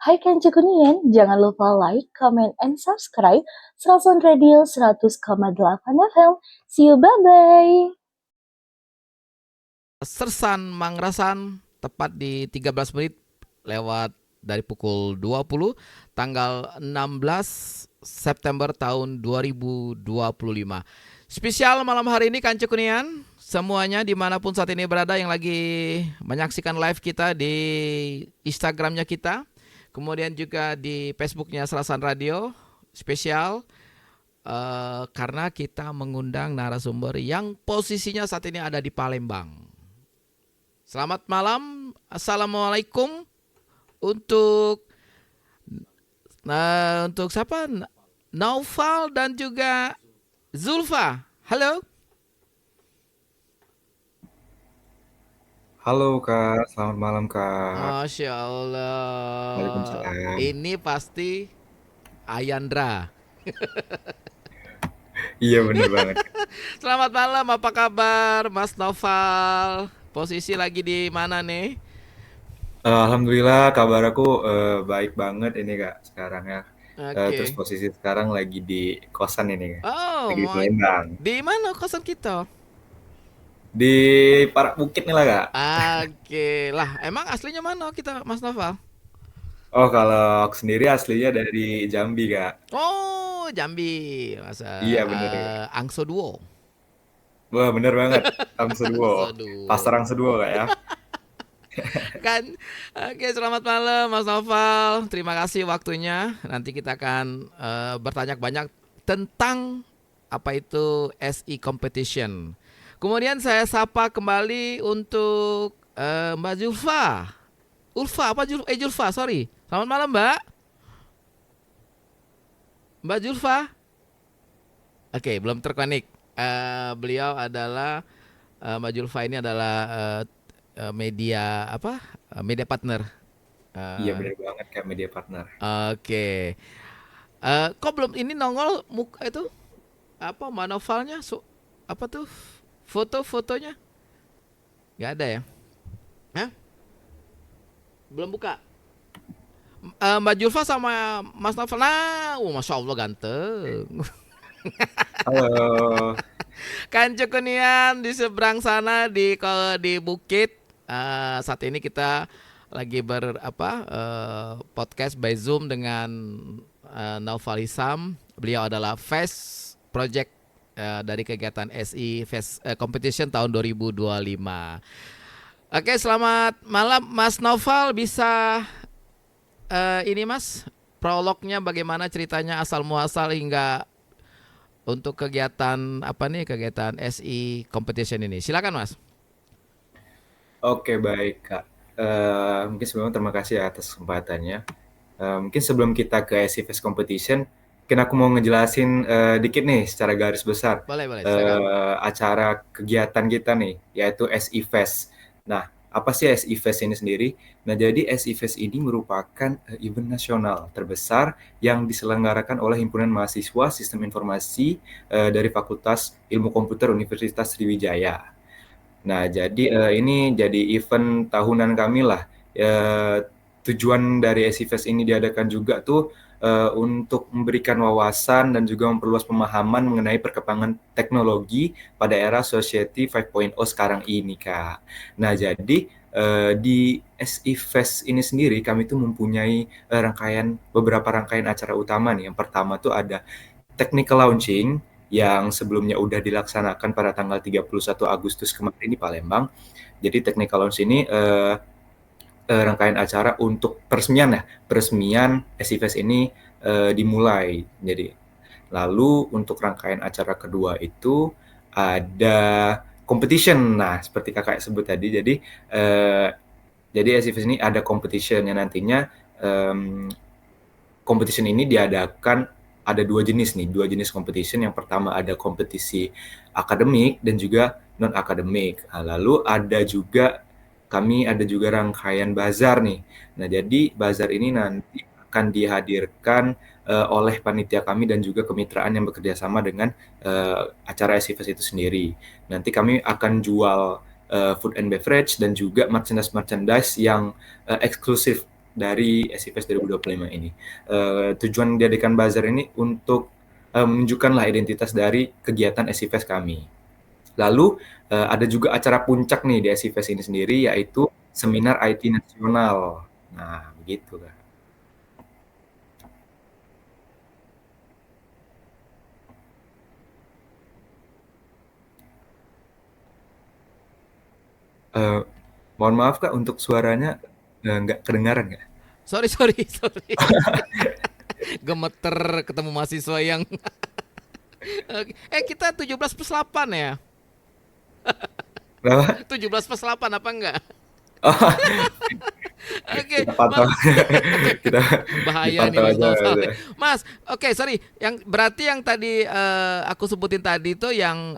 Hai Kanca Kuningan, jangan lupa like, comment, and subscribe Serasan Radio 100,8 FM. See you, bye-bye! Sersan Mangrasan tepat di 13 menit lewat dari pukul 20 tanggal 16 September tahun 2025. Spesial malam hari ini Kanca Kuningan, semuanya dimanapun saat ini berada yang lagi menyaksikan live kita di Instagramnya kita, kemudian juga di Facebooknya Serasan Radio. Spesial karena kita mengundang narasumber yang posisinya saat ini ada di Palembang. Selamat malam, assalamualaikum untuk siapa? Naufal dan juga Zulfa. Halo. Halo Kak, selamat malam Kak. Masya Allah. Waalaikumsalam. Ini pasti Ayandra. Iya bener banget. Selamat malam, apa kabar Mas Naufal? Posisi lagi di mana nih? Alhamdulillah kabar aku baik banget ini Kak sekarang ya. Terus Oke. posisi sekarang lagi di kosan ini Kak. Oh, Lagi di Palembang. di mana kosan kita? Di Parak Bukit nih lah Kak. Oke, lah emang aslinya mana kita Mas Naufal? Oh kalau aku sendiri aslinya dari Jambi Kak. Oh, Jambi, Mas Iya bener Kak. Angso Duo. Wah bener banget, Angsuduo. Angso Duo. Pasar Angsuduo Kak ya. Kan, oke selamat malam Mas Naufal. Terima kasih waktunya. Nanti kita akan bertanya banyak tentang apa itu SI Competition. Kemudian saya sapa kembali untuk Mbak Zulfa. Julfa, sorry. Selamat malam Mbak. Mbak Julfa. Oke, belum terkonek. Beliau adalah Mbak Julfa ini adalah media apa? Media partner. Iya bener banget Kak, media partner. Oke. Kok belum ini nongol muka itu apa manovalnya? Apa tuh foto-fotonya? Nggak ada ya? Hah? Belum buka. Mbak Julfa sama Mas Novel. Nah, masya Allah ganteng. Halo. Kan Cekunian di seberang sana di bukit. Saat ini kita lagi podcast by Zoom dengan Naufal Hisam. Beliau adalah Fest Project dari kegiatan SI Fest Competition tahun 2025. Oke, selamat malam Mas Naufal. Bisa ini Mas, prolognya bagaimana ceritanya asal muasal hingga untuk kegiatan kegiatan SI Competition ini. Silakan Mas. Oke baik Kak. Mungkin sebelumnya terima kasih atas kesempatannya. Mungkin sebelum kita ke SI Fest Competition, mungkin aku mau ngejelasin dikit nih secara garis besar Boleh, silakan. acara kegiatan kita nih, yaitu SI Fest. Nah, apa sih SI Fest ini sendiri? Nah, jadi SI Fest ini merupakan event nasional terbesar yang diselenggarakan oleh Himpunan Mahasiswa Sistem Informasi dari Fakultas Ilmu Komputer Universitas Sriwijaya. Nah, jadi ini jadi event tahunan kami lah. Tujuan dari SI Fest ini diadakan juga tuh untuk memberikan wawasan dan juga memperluas pemahaman mengenai perkembangan teknologi pada era Society 5.0 sekarang ini, Kak. Nah, jadi di SI Fest ini sendiri kami tuh mempunyai beberapa rangkaian acara utama nih. Yang pertama tuh ada technical launching yang sebelumnya udah dilaksanakan pada tanggal 31 Agustus kemarin di Palembang. Jadi technical launch ini rangkaian acara untuk peresmian SI Fest ini dimulai. Jadi lalu untuk rangkaian acara kedua itu ada competition. Nah, seperti kakak sebut tadi, jadi SI Fest ini ada competition yang nantinya competition ini diadakan ada dua jenis competition. Yang pertama ada kompetisi akademik dan juga non akademik. Nah, lalu kami ada juga rangkaian bazar nih. Nah, jadi bazar ini nanti akan dihadirkan oleh panitia kami dan juga kemitraan yang bekerja sama dengan acara SI Fest itu sendiri. Nanti kami akan jual food and beverage dan juga merchandise yang eksklusif dari SIFES 2025 ini. Tujuan diadakan bazar ini untuk menunjukkanlah identitas dari kegiatan SIFES kami. Lalu ada juga acara puncak nih di SIFES ini sendiri, yaitu seminar IT nasional. Nah, begitu Kak. Eh, Mohon maaf Kak, untuk suaranya nggak kedengaran Kak? Sorry, sorry, sorry. Gemeter ketemu mahasiswa yang Oke. Kita 17+8 ya? Kenapa? 17+8 apa enggak? Oh, Oke, kita pantau, kita bahaya nih dipantau Mas aja. Naufal. Udah. Mas, oke, sorry. Yang berarti yang tadi aku sebutin tadi itu yang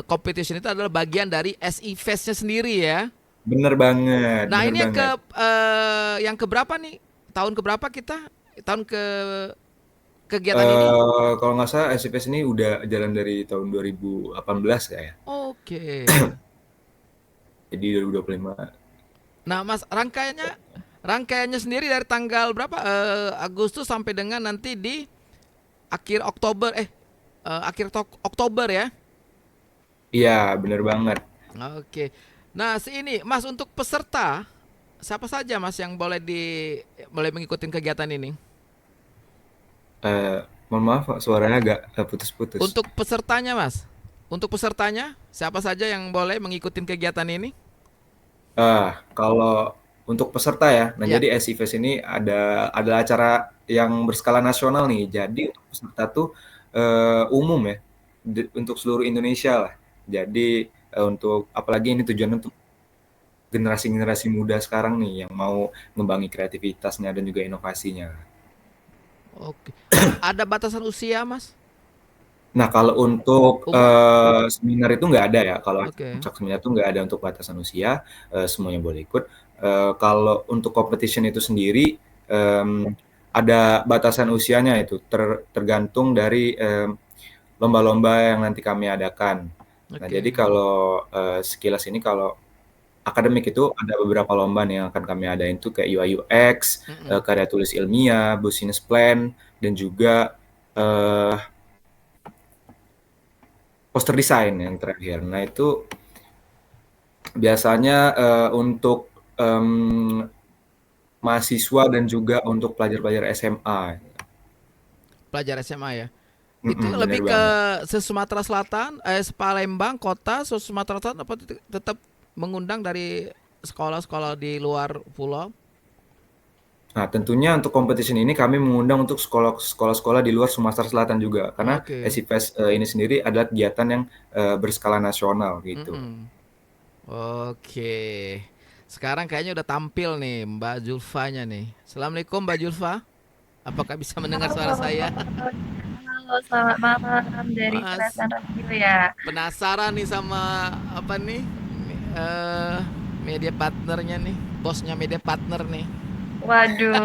competition itu adalah bagian dari SE Fest-nya sendiri ya. Bener banget, Nah, bener ini banget. yang keberapa nih? Tahun keberapa kita? Tahun ke kegiatan ini? Kalau nggak salah SIPS ini udah jalan dari tahun 2018 kayak ya. Oke. Jadi 2025. Nah, Mas, rangkaiannya sendiri dari tanggal berapa? Agustus sampai dengan nanti di akhir Oktober Oktober ya. Iya, bener banget. Oke. Nah, ini Mas, untuk peserta siapa saja Mas yang boleh mengikuti kegiatan ini? Mohon maaf, Pak, suaranya agak putus-putus. Untuk pesertanya Mas. Untuk pesertanya siapa saja yang boleh mengikuti kegiatan ini? Kalau untuk peserta ya, nah Ya. jadi SIFES ini ada acara yang berskala nasional nih. Jadi untuk peserta tuh umum ya, untuk seluruh Indonesia lah. Jadi untuk apalagi ini tujuannya untuk generasi-generasi muda sekarang nih yang mau membangun kreativitasnya dan juga inovasinya. Oke. Ada batasan usia Mas? Nah, kalau untuk Umum? seminar itu nggak ada ya. Kalau Oke. puncak seminar itu nggak ada untuk batasan usia, semuanya boleh ikut. Kalau untuk competition itu sendiri ada batasan usianya itu tergantung dari lomba-lomba yang nanti kami adakan. Nah, Oke. jadi kalau sekilas ini kalau akademik itu ada beberapa lomba nih yang akan kami adain tuh kayak UI UX, Mm-mm. karya tulis ilmiah, business plan, dan juga eh, poster desain yang terakhir. Nah itu biasanya untuk mahasiswa dan juga untuk pelajar-pelajar SMA. Pelajar SMA ya. Itu Bener lebih ke banget. Sumatera Selatan, Palembang, kota Sumatera Selatan apa tetap mengundang dari sekolah-sekolah di luar pulau? Nah, tentunya untuk competition ini kami mengundang untuk sekolah-sekolah di luar Sumatera Selatan juga, karena Oke. SIFES ini sendiri adalah kegiatan yang berskala nasional gitu. Mm-mm. Oke. Sekarang kayaknya udah tampil nih Mbak Julfanya nih. Assalamualaikum Mbak Julfa. Apakah bisa mendengar suara Halo, saya? halo, selamat malam dari Mas, Kerasan Radio ya. penasaran nih sama apa nih? eh Media partnernya nih, bosnya media partner nih. Waduh,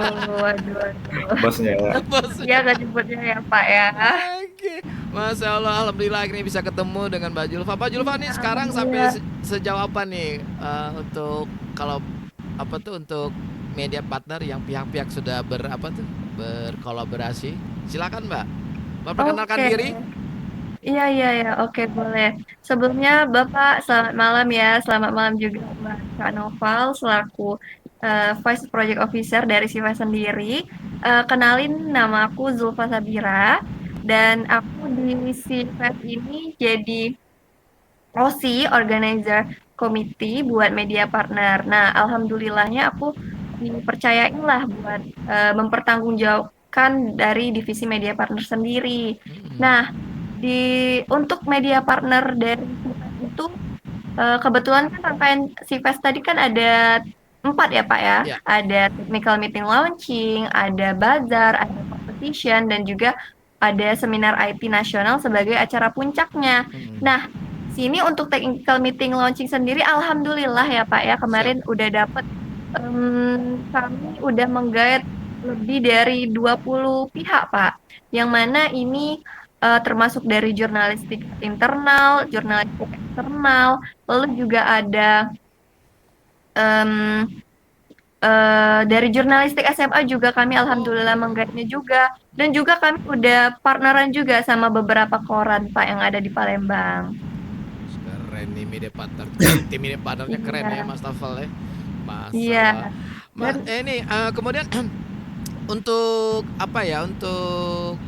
waduh, waduh. Bosnya ya. Bosnya. Ya gak nyebutnya ya Pak ya. Oke, Masya Allah, Alhamdulillah akhirnya bisa ketemu dengan Mbak Julfa. Mbak Julfa nih Iya, sekarang sampai alhamdulillah. sejauh apa nih untuk kalau apa tuh untuk media partner yang pihak-pihak sudah berkolaborasi. Silakan Mbak. Mbak perkenalkan Oke. diri. Iya, iya, ya. Oke, boleh. Sebelumnya Bapak selamat malam ya. Selamat malam juga buat Kak Noval selaku Vice Project Officer dari Siva sendiri. Kenalin nama aku Zulfa Sabira dan aku di Siva ini jadi OSI, Organizer Committee buat media partner. Nah, alhamdulillahnya aku dipercayain lah buat mempertanggungjawabkan dari divisi media partner sendiri. Mm-mm. Nah, untuk media partner dari CIVES itu kebetulan kan rangkaian CIVES tadi kan ada 4 ya Pak ya. Ya. Ada technical meeting launching, ada bazar, ada competition, dan juga ada seminar IT nasional sebagai acara puncaknya. Mm-mm. Nah, sini untuk technical meeting launching sendiri, alhamdulillah ya Pak ya, Siap. kemarin udah dapet, kami udah menggait lebih dari 20 pihak Pak, yang mana ini termasuk dari jurnalistik internal, jurnalistik eksternal, lalu juga ada em, dari jurnalistik SMA juga kami alhamdulillah mengguide-nya juga. Dan juga kami udah partneran juga sama beberapa koran Pak yang ada di Palembang. Keren nih media partner. Tim media partnernya keren ya Iya, Mas Novel ya. iya. Masalah. Dan Ini kemudian untuk apa ya? Untuk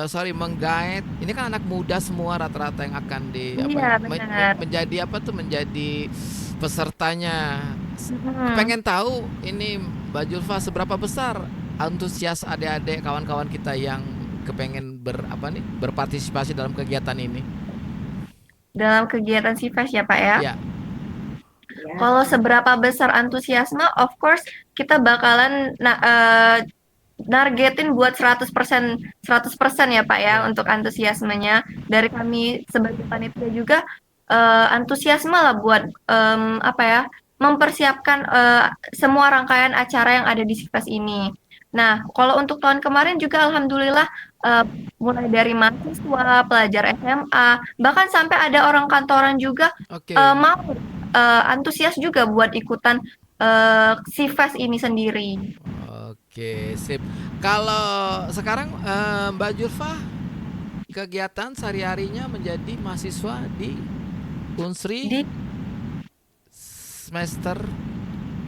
sorry menggait. Ini kan anak muda semua rata-rata yang akan di apa iya benar. menjadi apa tuh menjadi pesertanya. Mm-mm. Pengen tahu ini Mbak Julfa seberapa besar antusias adik-adik kawan-kawan kita yang kepengen berpartisipasi dalam kegiatan ini. Dalam kegiatan CIFES ya Pak ya. Ya, Kalau seberapa besar antusiasme, of course kita bakalan nargetin buat 100% ya Pak ya ya. untuk antusiasmenya. Dari kami sebagai panitia juga antusiasme lah buat apa ya mempersiapkan semua rangkaian acara yang ada di CIFES ini. Nah, kalau untuk tahun kemarin juga alhamdulillah eh, mulai dari mahasiswa, pelajar SMA, bahkan sampai ada orang kantoran juga Oke. mau antusias juga buat ikutan CIFES ini sendiri. Oke, sip. Kalau sekarang Mbak Julfa kegiatan sehari-harinya menjadi mahasiswa di Unsri Di semester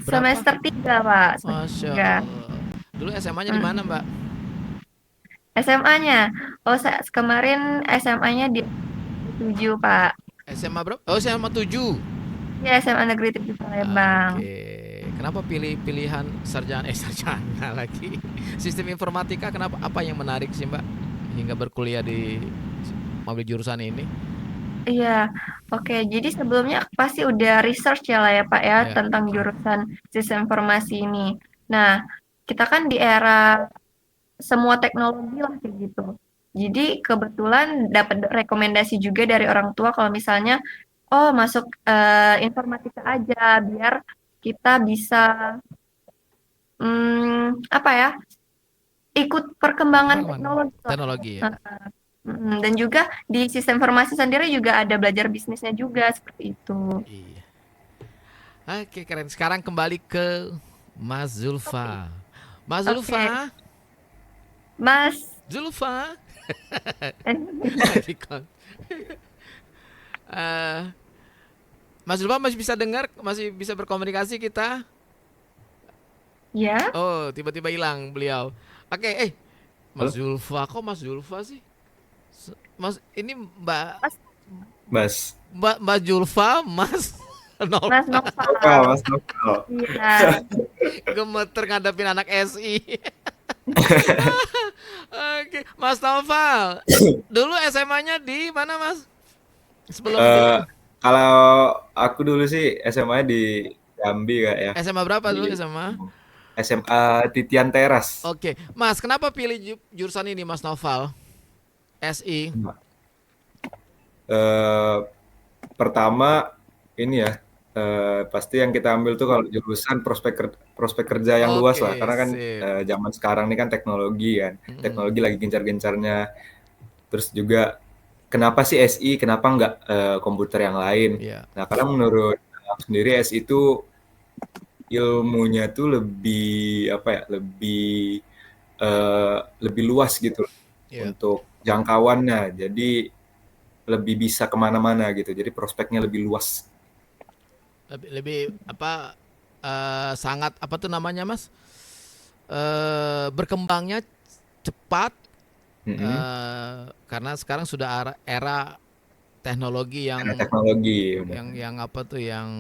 berapa? semester 3, Pak. Masya Semester 3. Allah. Dulu SMA-nya di mana, Mbak? SMA-nya. Oh, kemarin SMA-nya di 7, Pak. SMA berapa? Oh, SMA 7. Ya, SMA Negeri 7 Palembang. Oke. Kenapa pilihan sarjana lagi? Sistem informatika kenapa? Apa yang menarik sih, Mbak? Hingga berkuliah di mobil jurusan ini? Iya, oke. Jadi sebelumnya pasti udah research ya lah ya Pak ya Ya. tentang jurusan sistem informasi ini. Nah, kita kan di era semua teknologi lah kayak gitu. Jadi kebetulan dapat rekomendasi juga dari orang tua kalau misalnya oh masuk informatika aja biar kita bisa apa ya ikut perkembangan teknologi lah. Teknologi ya. Dan juga di sistem informasi sendiri juga ada belajar bisnisnya juga seperti itu. Iya. Oke, keren. Sekarang kembali ke Mas Zulfa. Mas Oke. Zulfa. Mas, Zulfa. Mas Zulfa masih bisa dengar, masih bisa berkomunikasi kita? ya, Oh, tiba-tiba hilang beliau. Oke, Mas Zulfa, kok Mas Zulfa sih? Mas, ini Mas. Mbak Zulfa, Mas Nova. Mas Nova. Mas Novel. Iya. Gemeter ngadepin anak SI. Oke, Mas Noval. Dulu SMA-nya di mana, Mas? Sebelum Kalau aku dulu sih SMA di Jambi Kak ya. SMA berapa dulu SMA? SMA Titian Teras. Oke, Mas, kenapa pilih jurusan ini, Mas Noval? SI. Pertama ini ya, pasti yang kita ambil tuh kalau jurusan prospek kerja yang luas lah, karena kan zaman sekarang ini kan teknologi kan, teknologi lagi gencar-gencarnya. Terus juga kenapa sih SI, kenapa nggak komputer yang lain? Nah, karena menurut aku sendiri SI itu ilmunya tuh lebih apa ya, lebih luas gitu untuk jangkauannya. Jadi lebih bisa kemana-mana gitu. Jadi prospeknya lebih luas. Lebih apa? Sangat apa tuh namanya, Mas? Berkembangnya cepat. Karena sekarang sudah era teknologi yang yang apa tuh yang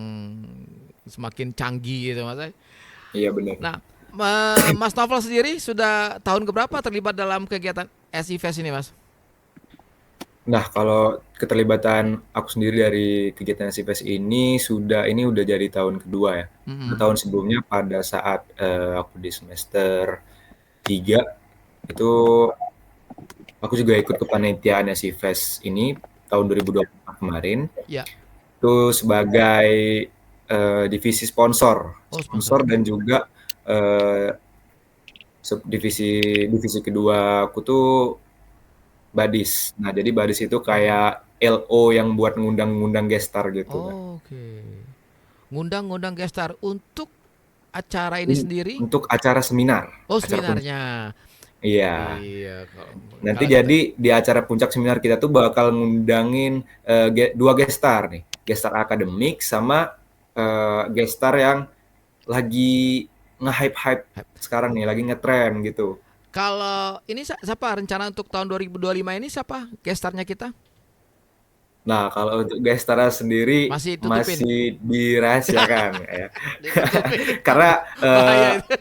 semakin canggih gitu, Mas. Iya benar. Nah, Mas Novel sendiri sudah tahun keberapa terlibat dalam kegiatan SI Fest ini, Mas? Nah, kalau keterlibatan aku sendiri dari kegiatan SI Fest ini udah jadi tahun kedua ya. Tahun sebelumnya pada saat aku di semester 3 itu aku juga ikut kepanitiaan SI Fest ini tahun 2024 kemarin. Ya. Itu sebagai divisi sponsor dan juga divisi kedua aku tuh Badis. Nah, jadi Badis itu kayak LO yang buat ngundang-ngundang gestar gitu. Oke. Ngundang-ngundang gestar untuk acara ini sendiri? Untuk acara seminar. Oh, Acara puncak. seminarnya. Iya. Iya, Nanti kalau jadi di acara puncak seminar kita tuh bakal ngundangin dua gestar nih. Gestar akademik sama gestar yang lagi nge-hype sekarang nih, lagi ngetren gitu. kalau ini siapa rencana untuk tahun 2025 ini, siapa gestarnya kita? Nah, kalau untuk gestar sendiri Masih tutupin. masih dirahasiakan ya. Ditutupin. Karena Bahaya itu.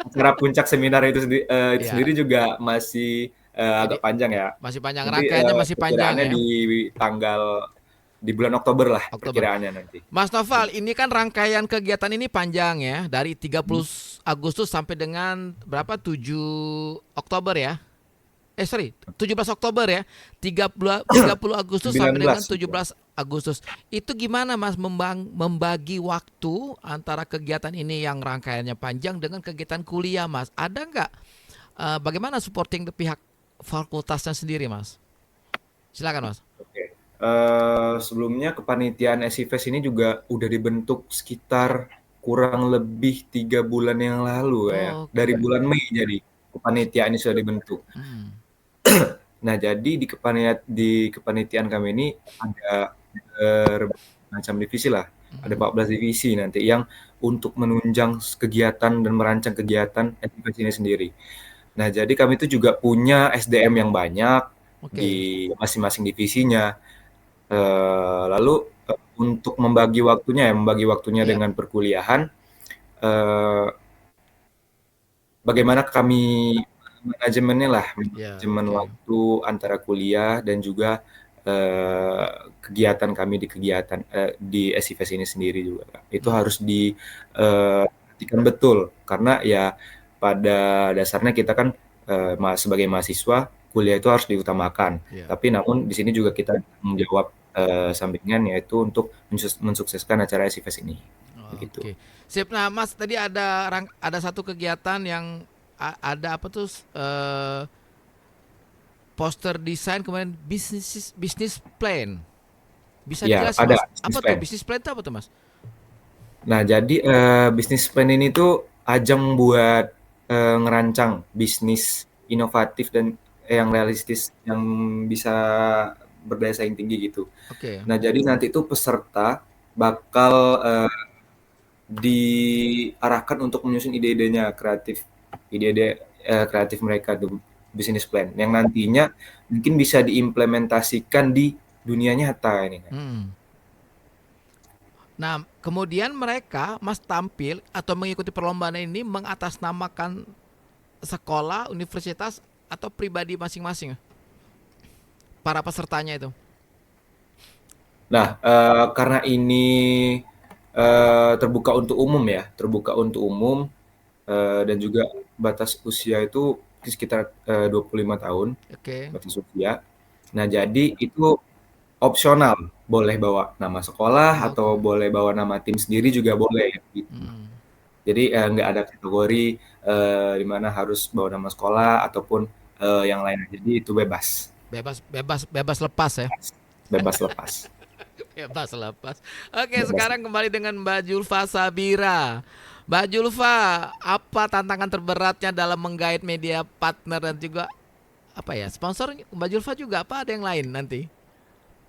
acara puncak seminar itu itu Ya, sendiri juga masih jadi agak panjang ya. masih panjang, Nanti rangkaiannya masih panjang perkiraannya ya. di bulan Oktober lah Oktober. perkiraannya nanti. Mas Noval, ini kan rangkaian kegiatan ini panjang ya, dari 30 Agustus sampai dengan berapa? 7 Oktober ya. 17 Oktober ya. 30 Agustus sampai dengan 19. 17 Agustus. Itu gimana Mas membagi waktu antara kegiatan ini yang rangkaiannya panjang dengan kegiatan kuliah, Mas? Ada nggak bagaimana supporting pihak fakultasnya sendiri, Mas? Silakan, Mas. Oke. Sebelumnya kepanitiaan SIFES ini juga udah dibentuk sekitar kurang lebih 3 bulan yang lalu ya. Oh, Dari bulan Mei jadi kepanitiaan ini sudah dibentuk. Nah, jadi di kepanitiaan kami ini ada bermacam divisi lah. Ada 14 divisi nanti yang untuk menunjang kegiatan dan merancang kegiatan SIFES ini sendiri. Nah, jadi kami itu juga punya SDM yang banyak di masing-masing divisinya. Lalu untuk membagi waktunya Iya. dengan perkuliahan, bagaimana kami manajemennya lah, Ya, manajemen oke. waktu antara kuliah dan juga kegiatan kami di SIFES ini sendiri juga. Itu harus diperhatikan betul karena ya pada dasarnya kita kan sebagai mahasiswa kuliah itu harus diutamakan. Iya. Tapi namun di sini juga kita menjawab sampingan yaitu untuk mensukseskan acara SIFES ini. Begitu. Oke. Sip. Nah, Mas, tadi ada satu kegiatan yang ada apa tuh, poster desain, kemudian bisnis plan. Bisa Ya, dijelasin, ada Mas? business Apa tuh plan. bisnis plan itu, apa tuh, Mas? Nah, jadi bisnis plan ini tuh ajang buat ngerancang bisnis inovatif dan yang realistis yang bisa berdaya saing tinggi gitu. Oke. Nah, jadi nanti tuh peserta bakal diarahkan untuk menyusun ide-idenya ide-ide kreatif mereka tuh bisnis plan yang nantinya mungkin bisa diimplementasikan di dunia nyata ini. Nah, kemudian mereka, Mas, tampil atau mengikuti perlombaan ini mengatasnamakan sekolah, universitas, atau pribadi masing-masing, para pesertanya itu. Nah, karena ini terbuka untuk umum dan juga batas usia itu sekitar 25 tahun. Oke. Batas usia. Nah, jadi itu opsional, boleh bawa nama sekolah atau boleh bawa nama tim sendiri juga boleh gitu. Jadi nggak ada kategori di mana harus bawa nama sekolah ataupun yang lain. Jadi itu bebas. Bebas lepas ya. Bebas lepas. Bebas lepas. Oke, sekarang kembali dengan Mbak Julfa Sabira. Mbak Julfa, apa tantangan terberatnya dalam menggait media partner dan juga apa ya, sponsor Mbak Julfa juga, apa ada yang lain nanti?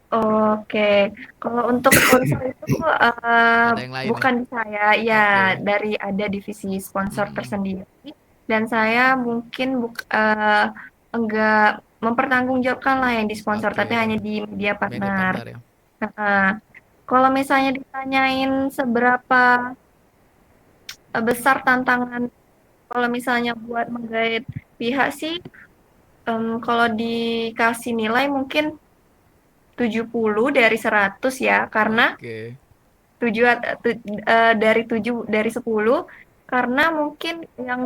Oke, kalau untuk sponsor itu Ada yang lain bukan nih? saya, ya ada divisi sponsor tersendiri, dan saya mungkin enggak mempertanggungjawabkan lah yang di sponsor, tapi hanya di media partner. ya. Kalau misalnya ditanyain seberapa besar tantangan kalau misalnya buat menggait pihak sih, kalau dikasih nilai mungkin 70 dari 100 ya, karena 7 dari 10, karena mungkin yang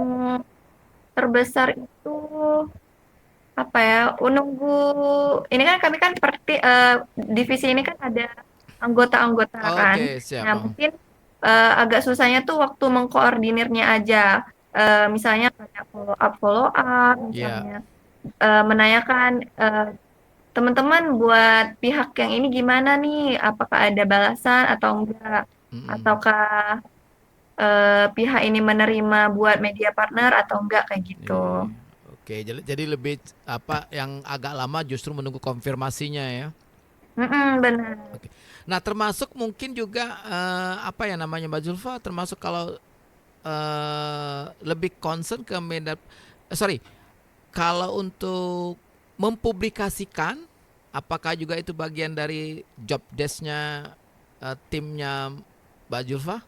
terbesar itu apa ya, nunggu ini kan kami kan divisi ini kan ada anggota-anggota kan. siap. Nah, mungkin agak susahnya tuh waktu mengkoordinirnya aja. Misalnya kayak follow up, misalnya menanyakan teman-teman buat pihak yang ini gimana nih, apakah ada balasan atau enggak, ataukah pihak ini menerima buat media partner atau enggak kayak gitu. Iya. Oke, jadi lebih apa yang agak lama justru menunggu konfirmasinya ya. Benar. Oke. Nah, termasuk mungkin juga apa ya namanya Mbak Zulfa, termasuk kalau lebih concern ke media, sorry, kalau untuk mempublikasikan, apakah juga itu bagian dari job desk-nya timnya Mbak Zulfa?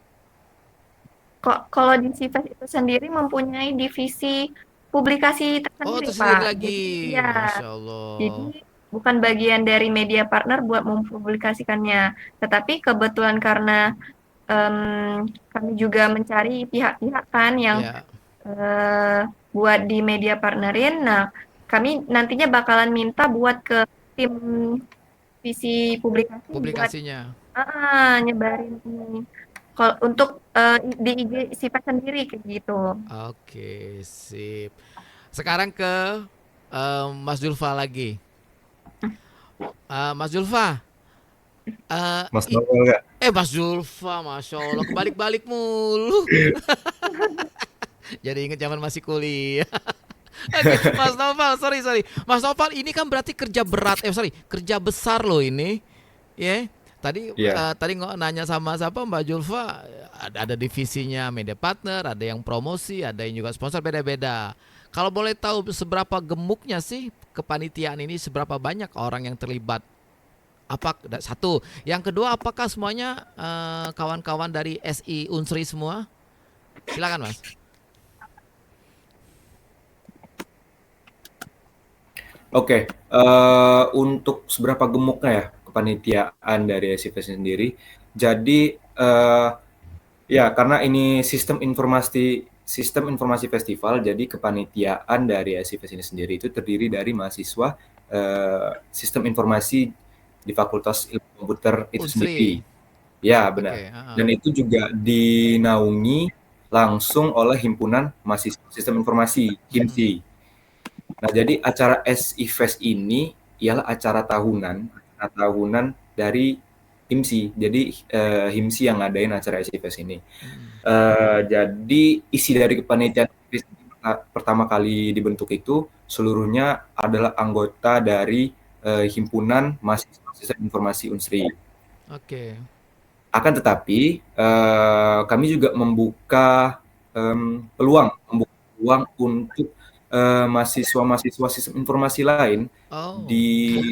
Kalau di CIFES itu sendiri mempunyai divisi publikasi Oh, tersendiri, tersendiri Pak. lagi, Jadi ya, Masya Allah. jadi bukan bagian dari media partner buat mempublikasikannya. Tetapi kebetulan karena kami juga mencari pihak-pihak kan yang Ya, buat di media partnerin. Nah, kami nantinya bakalan minta buat ke tim visi publikasi buat publikasinya. nyebarin ini. Kalau untuk di IG Sifat sendiri kayak gitu. Oke, sip. Sekarang ke Mas Zulfa lagi. Mas Zulfa, eh, Mas i- Novel nggak? Mas Zulfa, Masya Allah, kebalik-balik mulu. Jadi inget zaman masih kuliah. Oke, Mas Noval, sorry. Mas Noval, ini kan berarti kerja berat, kerja besar loh ini. Ya, Iya. tadi nanya sama siapa Mbak Julfa, ada divisinya media partner, ada yang promosi, ada yang juga sponsor, beda-beda. Kalau boleh tahu seberapa gemuknya sih kepanitiaan ini, seberapa banyak orang yang terlibat? Satu, yang kedua, apakah semuanya kawan-kawan dari SI Unsri semua? Silakan Mas. Oke, untuk seberapa gemuknya ya kepanitiaan dari SIFES sendiri. Jadi ya karena ini sistem informasi festival, jadi kepanitiaan dari SIFES ini sendiri itu terdiri dari mahasiswa sistem informasi di Fakultas Ilmu Komputer itu sendiri. Unsri. Ya, benar. Oke, Dan itu juga dinaungi langsung oleh Himpunan Mahasiswa Sistem Informasi, HIMSI. Nah, jadi acara SIFES ini ialah acara tahunan dari HIMSI. Jadi HIMSI yang ngadain acara SIFES ini. Jadi isi dari kepanitiaan pertama kali dibentuk itu seluruhnya adalah anggota dari Himpunan Mahasiswa Sistem Informasi Unsri. Oke. Akan tetapi kami juga membuka peluang untuk mahasiswa-mahasiswa sistem informasi lain Oh, di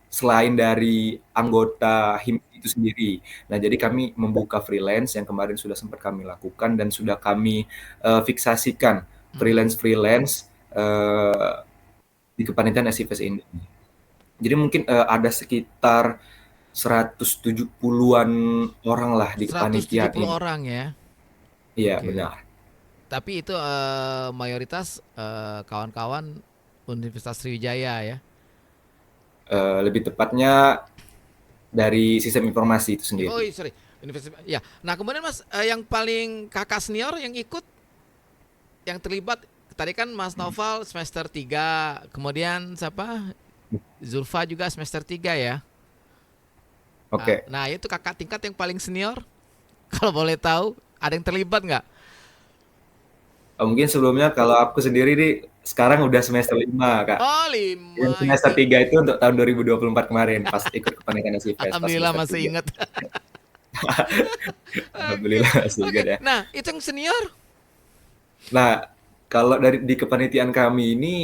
selain dari anggota HIM itu sendiri. Nah, jadi kami membuka freelance yang kemarin sudah sempat kami lakukan dan sudah kami fiksasikan freelance di kepanitiaan SIFES ini. Jadi mungkin ada sekitar 170-an orang lah di kepanitiaan 170 ini. orang ya. Iya, Oke. benar. Tapi itu mayoritas kawan-kawan Universitas Sriwijaya ya. Lebih tepatnya dari sistem informasi itu sendiri. Oh, sorry. Universitas. Ya. Nah, kemudian Mas, yang paling kakak senior yang ikut, yang terlibat tadi kan Mas Noval semester 3, kemudian siapa? Zulfa juga semester 3 ya. Oke. Nah, itu kakak tingkat yang paling senior. Kalau boleh tahu, ada yang terlibat nggak? Mungkin sebelumnya kalau aku sendiri nih sekarang udah semester 5, Kak. Oh, Yang 5 semester 3 itu untuk tahun 2024 kemarin pas ikut kepanitiaan SIFES pas Alhamdulillah semester masih 3. ingat. Alhamdulillah masih Oke. ingat ya. Nah, itu yang senior. Nah, kalau di kepanitiaan kami ini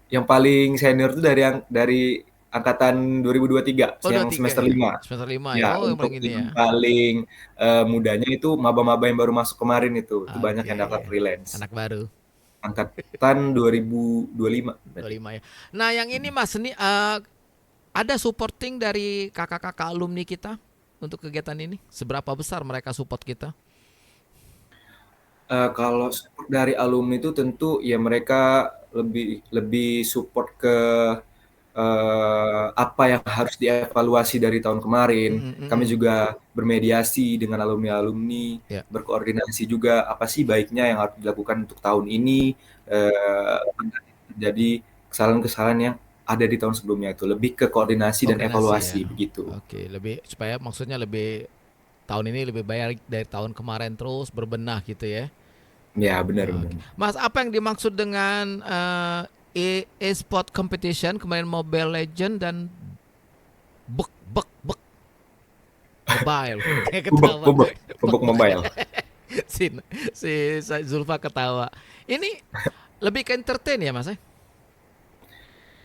yang paling senior itu dari angkatan 2023 Oh, yang 23 semester ya. 5. Semester 5 ya. Ya, Oh, yang untuk paling ini ya. yang paling mudanya itu maba-maba yang baru masuk kemarin itu banyak yang daftar Oke. freelance. Anak baru. Angkatan 2025 berarti. 25 ya. Nah, yang ini Mas, ini ada supporting dari kakak-kakak alumni kita untuk kegiatan ini? Seberapa besar mereka support kita? Kalau support dari alumni itu tentu ya mereka lebih support ke apa yang harus dievaluasi dari tahun kemarin. Kami juga bermediasi dengan alumni-alumni, Ya. berkoordinasi juga apa sih baiknya yang harus dilakukan untuk tahun ini, jadi kesalahan-kesalahan yang ada di tahun sebelumnya itu lebih ke koordinasi dan Koordinasi evaluasi ya. begitu. Oke, lebih supaya maksudnya lebih tahun ini lebih baik dari tahun kemarin, terus berbenah gitu ya. Ya, benar benar. Oke. Mas, apa yang dimaksud dengan e-sport competition, kemudian Mobile Legend dan bek bek bek mobile? Kayak Bubuk ketawa. bubuk bubuk mobile. si si Zulfa ketawa. Ini lebih ke entertain ya, Mas?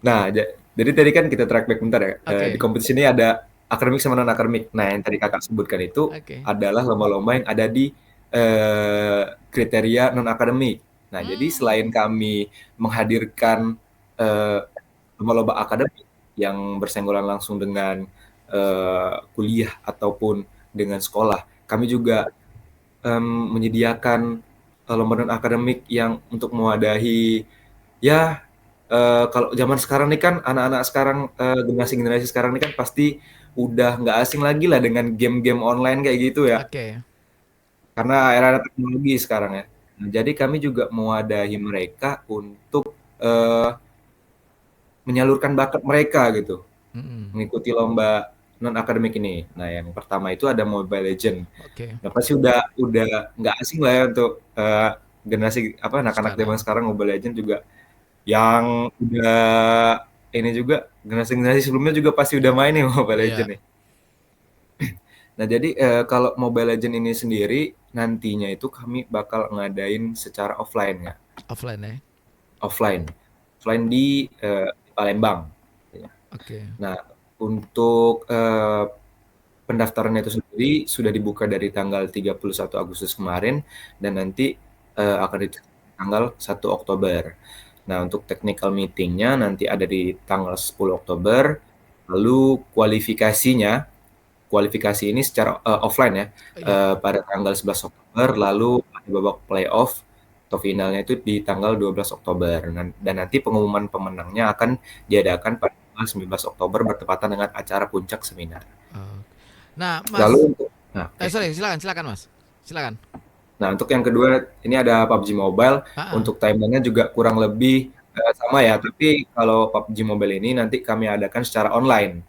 Nah, jadi tadi kan kita track back bentar ya. Di Oke. kompetisi ini ada akademik sama non akademik. Nah, yang tadi kakak sebutkan itu Oke. adalah lomba-lomba yang ada di kriteria non akademik. Nah, jadi selain kami menghadirkan eh, lomba-lomba akademik yang bersenggolan langsung dengan kuliah ataupun dengan sekolah, kami juga menyediakan lomba non akademik yang untuk mewadahi ya kalau zaman sekarang nih kan anak-anak sekarang generasi-generasi sekarang nih kan pasti udah nggak asing lagi lah dengan game-game online kayak gitu ya. Oke. Karena era teknologi sekarang ya. Nah, jadi kami juga mewadahi mereka untuk menyalurkan bakat mereka gitu, Mm-mm. mengikuti lomba non akademik ini. Nah, yang pertama itu ada Mobile Legend. Oke. Nah, pasti udah nggak asing lah ya untuk generasi apa anak-anak Sekarang. zaman sekarang Mobile Legend juga yang udah ini juga generasi-generasi sebelumnya juga pasti udah main nih Mobile Iya. Legend nih. Nah, jadi kalau Mobile Legend ini sendiri nantinya itu kami bakal ngadain secara offline ya, Offline ya. offline, offline di Palembang. Ya. Oke. Nah, untuk pendaftarannya itu sendiri sudah dibuka dari tanggal 31 Agustus kemarin dan nanti akan ditutup tanggal 1 Oktober. Nah, untuk technical meeting-nya nanti ada di tanggal 10 Oktober, lalu kualifikasi ini secara offline ya, Iya. pada tanggal 11 Oktober, lalu ada babak playoff atau finalnya itu di tanggal 12 Oktober. Dan nanti pengumuman pemenangnya akan diadakan pada tanggal 19 Oktober bertepatan dengan acara puncak seminar. Oh. Nah, Lalu Mas, untuk sorry, silakan Mas. Silakan. Nah, untuk yang kedua ini ada PUBG Mobile. Ah, Untuk timeline-nya juga kurang lebih sama ya, tapi kalau PUBG Mobile ini nanti kami adakan secara online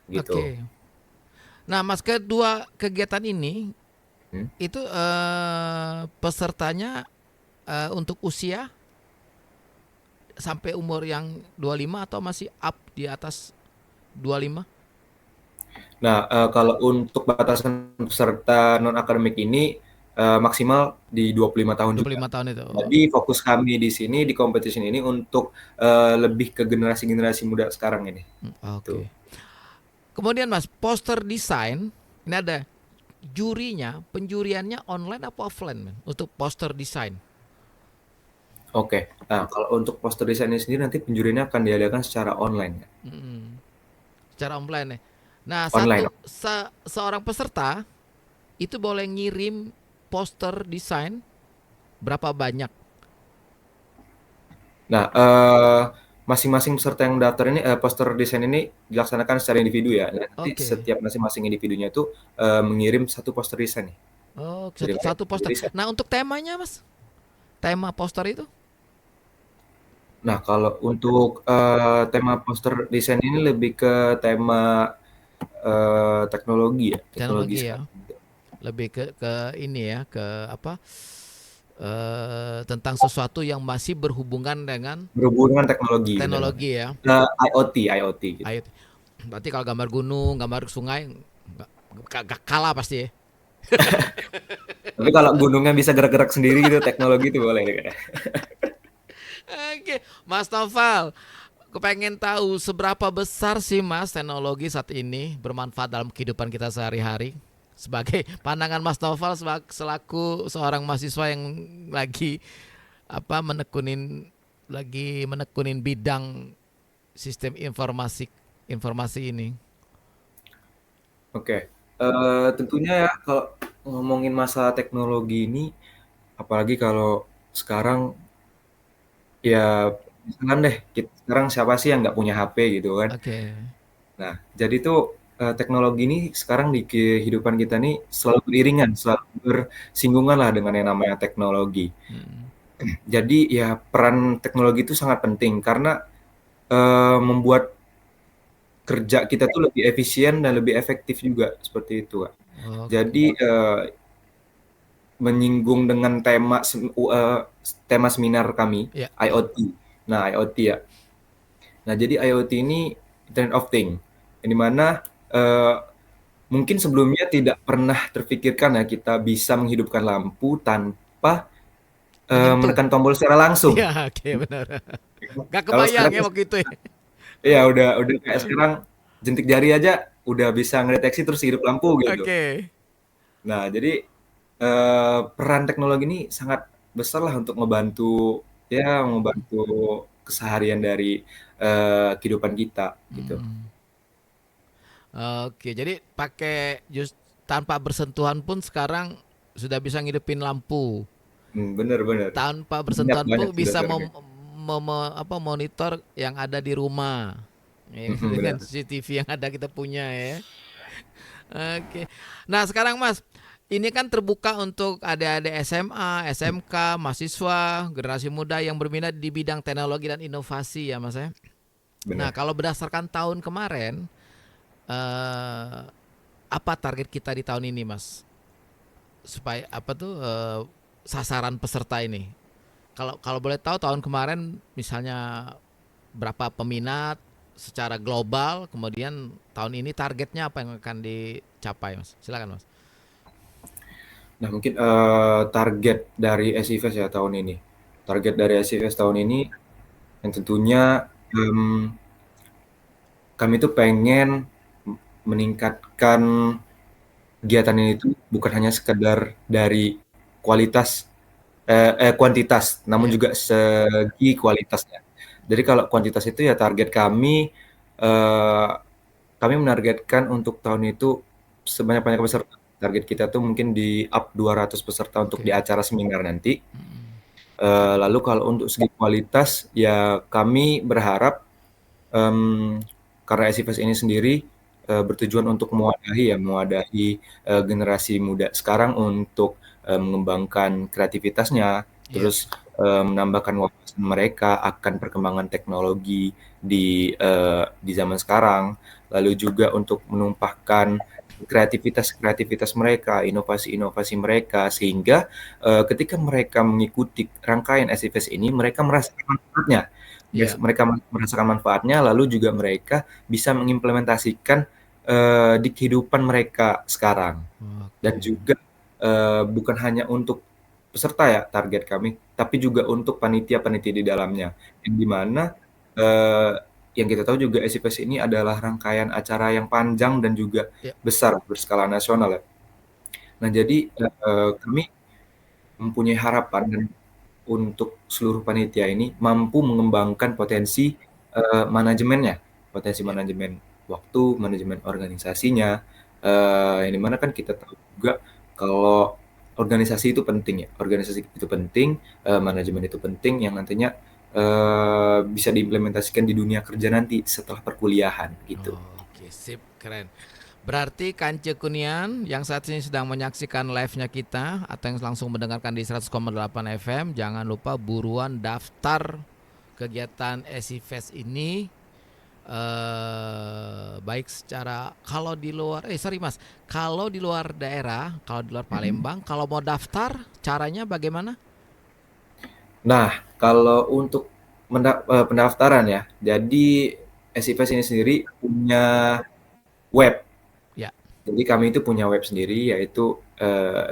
gitu. Oke. Nah, Mas, kedua kegiatan ini Hmm. itu pesertanya untuk usia sampai umur yang 25 atau masih up di atas 25? Nah, kalau untuk batasan peserta non akademik ini maksimal di 25 tahun juga. 25 tahun itu. Jadi fokus kami di sini di competition ini untuk lebih ke generasi-generasi muda sekarang ini. Oke. Tuh. Kemudian Mas, poster desain ini ada jurinya, penjuriannya online apa offline, men? Untuk poster desain. Oke. Nah, kalau untuk poster desain ini sendiri nanti penjuriannya akan diadakan secara online ya. Secara online ya. Nah, Online. seorang peserta itu boleh ngirim poster desain berapa banyak? Nah, masing-masing peserta yang daftar ini poster desain ini dilaksanakan secara individu ya. Nah, nanti Oke. setiap masing-masing individunya itu mengirim satu poster desain nih. Oh, Jadi satu poster. desain. Nah, untuk temanya, Mas? Tema poster itu? Nah, kalau untuk tema poster desain ini lebih ke tema teknologi ya, Teknologi ya. sekarang. Lebih ke ini ya, ke apa? Tentang sesuatu yang masih berhubungan dengan Berhubungan teknologi. teknologi ya. IoT gitu. Ayo. Berarti kalau gambar gunung, gambar sungai nggak kalah pasti ya. Tapi kalau gunungnya bisa gerak-gerak sendiri gitu, teknologi itu boleh. Oke, Mas Noval, aku pengen tahu seberapa besar sih Mas teknologi saat ini bermanfaat dalam kehidupan kita sehari-hari. Sebagai pandangan Mas Noval selaku seorang mahasiswa yang lagi menekunin bidang sistem informasi ini. Oke, tentunya ya kalau ngomongin masalah teknologi ini, apalagi kalau sekarang ya misalkan deh, sekarang siapa sih yang nggak punya HP gitu kan? Oke. Nah, jadi tuh teknologi ini sekarang di kehidupan kita nih selalu beriringan, selalu bersinggungan lah dengan yang namanya teknologi. Jadi ya peran teknologi itu sangat penting karena membuat kerja kita tuh lebih efisien dan lebih efektif juga seperti itu, Kak. Oke. Jadi menyinggung dengan tema seminar kami Ya, IoT. Nah, IoT ya. Nah, jadi IoT ini Internet of Things, yang dimana mungkin sebelumnya tidak pernah terfikirkan ya kita bisa menghidupkan lampu tanpa menyentuh. menekan tombol secara langsung. Iya, oke benar. Gak Kalau kebayang sekarang ya waktu itu ya. ya udah kayak sekarang jentik jari aja udah bisa ngedeteksi terus hidup lampu gitu. Oke. Nah, jadi peran teknologi ini sangat besar lah untuk membantu keseharian dari kehidupan kita gitu. Hmm. Oke, jadi pakai tanpa bersentuhan pun sekarang sudah bisa ngidupin lampu. Bener-bener. Tanpa Banyak bersentuhan banyak pun sudah bisa target. monitor yang ada di rumah. Ya, dengan Bener. CCTV yang ada kita punya ya. Oke. Nah, sekarang Mas, ini kan terbuka untuk adik-adik SMA, SMK, mahasiswa, generasi muda yang berminat di bidang teknologi dan inovasi ya, Mas ya. Nah, Bener. kalau berdasarkan tahun kemarin, eh, apa target kita di tahun ini, Mas? Supaya apa tuh sasaran peserta ini? Kalau kalau boleh tahu tahun kemarin misalnya berapa peminat secara global, kemudian tahun ini targetnya apa yang akan dicapai, Mas? Silakan, Mas. Nah, mungkin target dari SIFES ya tahun ini. Target dari SIFES tahun ini yang tentunya kami tuh pengen meningkatkan kegiatan ini tuh bukan hanya sekedar dari kualitas kuantitas, namun Ya, juga segi kualitasnya. Jadi kalau kuantitas itu ya target eh, kami menargetkan untuk tahun itu sebanyak-banyak peserta. Target kita tuh mungkin di up 200 peserta untuk di oke. acara seminar nanti. Mm-mm. Lalu kalau untuk segi kualitas ya kami berharap karena SIFES ini sendiri bertujuan untuk mewadahi generasi muda sekarang untuk mengembangkan kreativitasnya, Iya, terus menambahkan wawasan mereka akan perkembangan teknologi di zaman sekarang, lalu juga untuk menumpahkan kreativitas mereka, inovasi-inovasi mereka, sehingga ketika mereka mengikuti rangkaian SIFES ini, mereka merasakan manfaatnya. iya. Mereka merasakan manfaatnya, lalu juga mereka bisa mengimplementasikan di kehidupan mereka sekarang. Dan Oke. juga bukan hanya untuk peserta ya target kami, tapi juga untuk panitia-panitia di dalamnya. Yang di mana eh, yang kita tahu juga SIPS ini adalah rangkaian acara yang panjang dan juga Ya. besar berskala nasional ya. Nah, jadi kami mempunyai harapan dan untuk seluruh panitia ini mampu mengembangkan manajemennya, potensi Ya. manajemen waktu, manajemen organisasinya, yang dimana kan kita tahu juga kalau organisasi itu penting ya, organisasi itu penting, manajemen itu penting yang nantinya bisa diimplementasikan di dunia kerja nanti setelah perkuliahan gitu. Oke, sip, keren. Berarti Kance Kunian yang saat ini sedang menyaksikan live-nya kita atau yang langsung mendengarkan di 100,8 FM, jangan lupa buruan daftar kegiatan SIFES ini, baik secara kalau di luar sorry Mas, kalau di luar daerah, kalau di luar Palembang, kalau mau daftar caranya bagaimana? Nah, kalau untuk pendaftaran ya, jadi SIFES ini sendiri punya web. Ya, Jadi kami itu punya web sendiri yaitu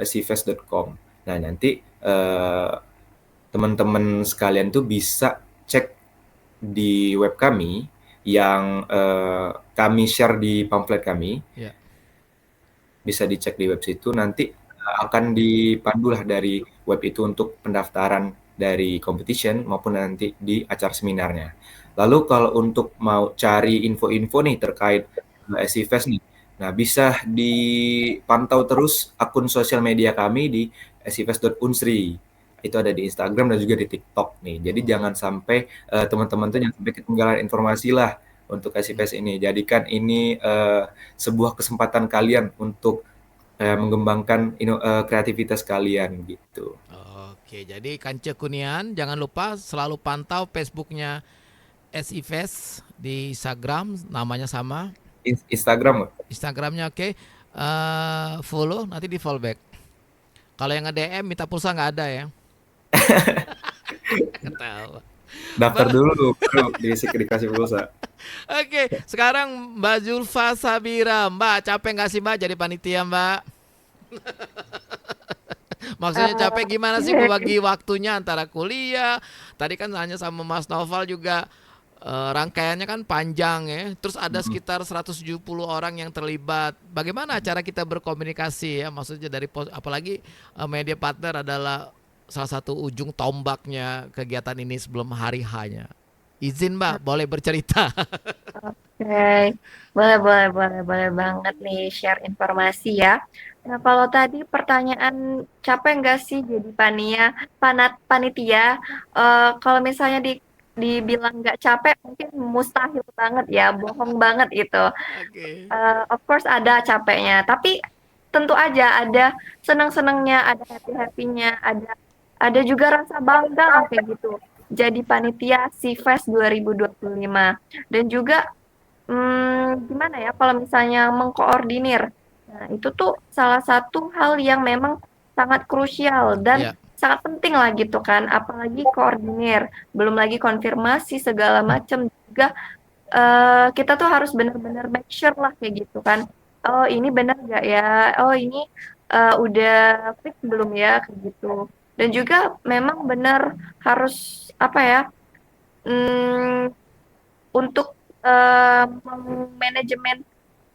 sifes.com. Nah, nanti teman-teman sekalian tuh bisa cek di web kami yang kami share di pamflet kami, ya. bisa dicek di web situ. Nanti akan dipandulah dari web itu untuk pendaftaran dari competition maupun nanti di acara seminarnya. Lalu kalau untuk mau cari info-info nih terkait SIFES nih, nah bisa dipantau terus akun sosial media kami di sifes.unsri. Itu ada di Instagram dan juga di TikTok nih. Jadi Oh, jangan sampai teman-teman tuh jangan sampai ketinggalan informasi lah untuk oke. SIFES ini. Jadikan ini sebuah kesempatan kalian untuk mengembangkan kreativitas kalian gitu. Oke, jadi Kance Kunian jangan lupa selalu pantau Facebooknya @SIFest di Instagram, namanya sama. Instagram nggak? Instagramnya oke. Follow, nanti di follow back. Kalau yang nge-DM minta pulsa nggak ada ya. Ketawa. Daftar Mbak, dulu baru dikasih pulsa. oke, sekarang Mbak Zulfa Sabira. Mbak, capek nggak sih Mbak jadi panitia Mbak? Maksudnya capek gimana sih membagi waktunya antara kuliah? Tadi kan hanya sama Mas Noval juga rangkaiannya kan panjang ya. Terus ada Mm-mm. sekitar 170 orang yang terlibat. Bagaimana cara kita berkomunikasi ya? Maksudnya dari apalagi media partner adalah salah satu ujung tombaknya kegiatan ini sebelum hari H-nya. Izin Mbak, boleh bercerita. Oke, boleh banget nih share informasi ya. Nah, kalau tadi pertanyaan capek nggak sih jadi panitia? Kalau misalnya dibilang nggak capek, mungkin mustahil banget ya, bohong banget itu. Oke. Of course ada capeknya, tapi tentu aja ada senang-senangnya, ada happy-happynya, ada juga rasa bangga lah kayak gitu. Jadi panitia SIFES 2025 dan juga gimana ya kalau misalnya mengkoordinir. Nah, itu tuh salah satu hal yang memang sangat krusial dan Ya. sangat penting lah gitu kan, apalagi koordinir, belum lagi konfirmasi segala macam juga kita tuh harus benar-benar make sure lah kayak gitu kan. Oh, ini benar nggak ya? Oh, ini udah fix belum ya kayak gitu. Dan juga memang benar harus apa ya? mm, untuk manajemen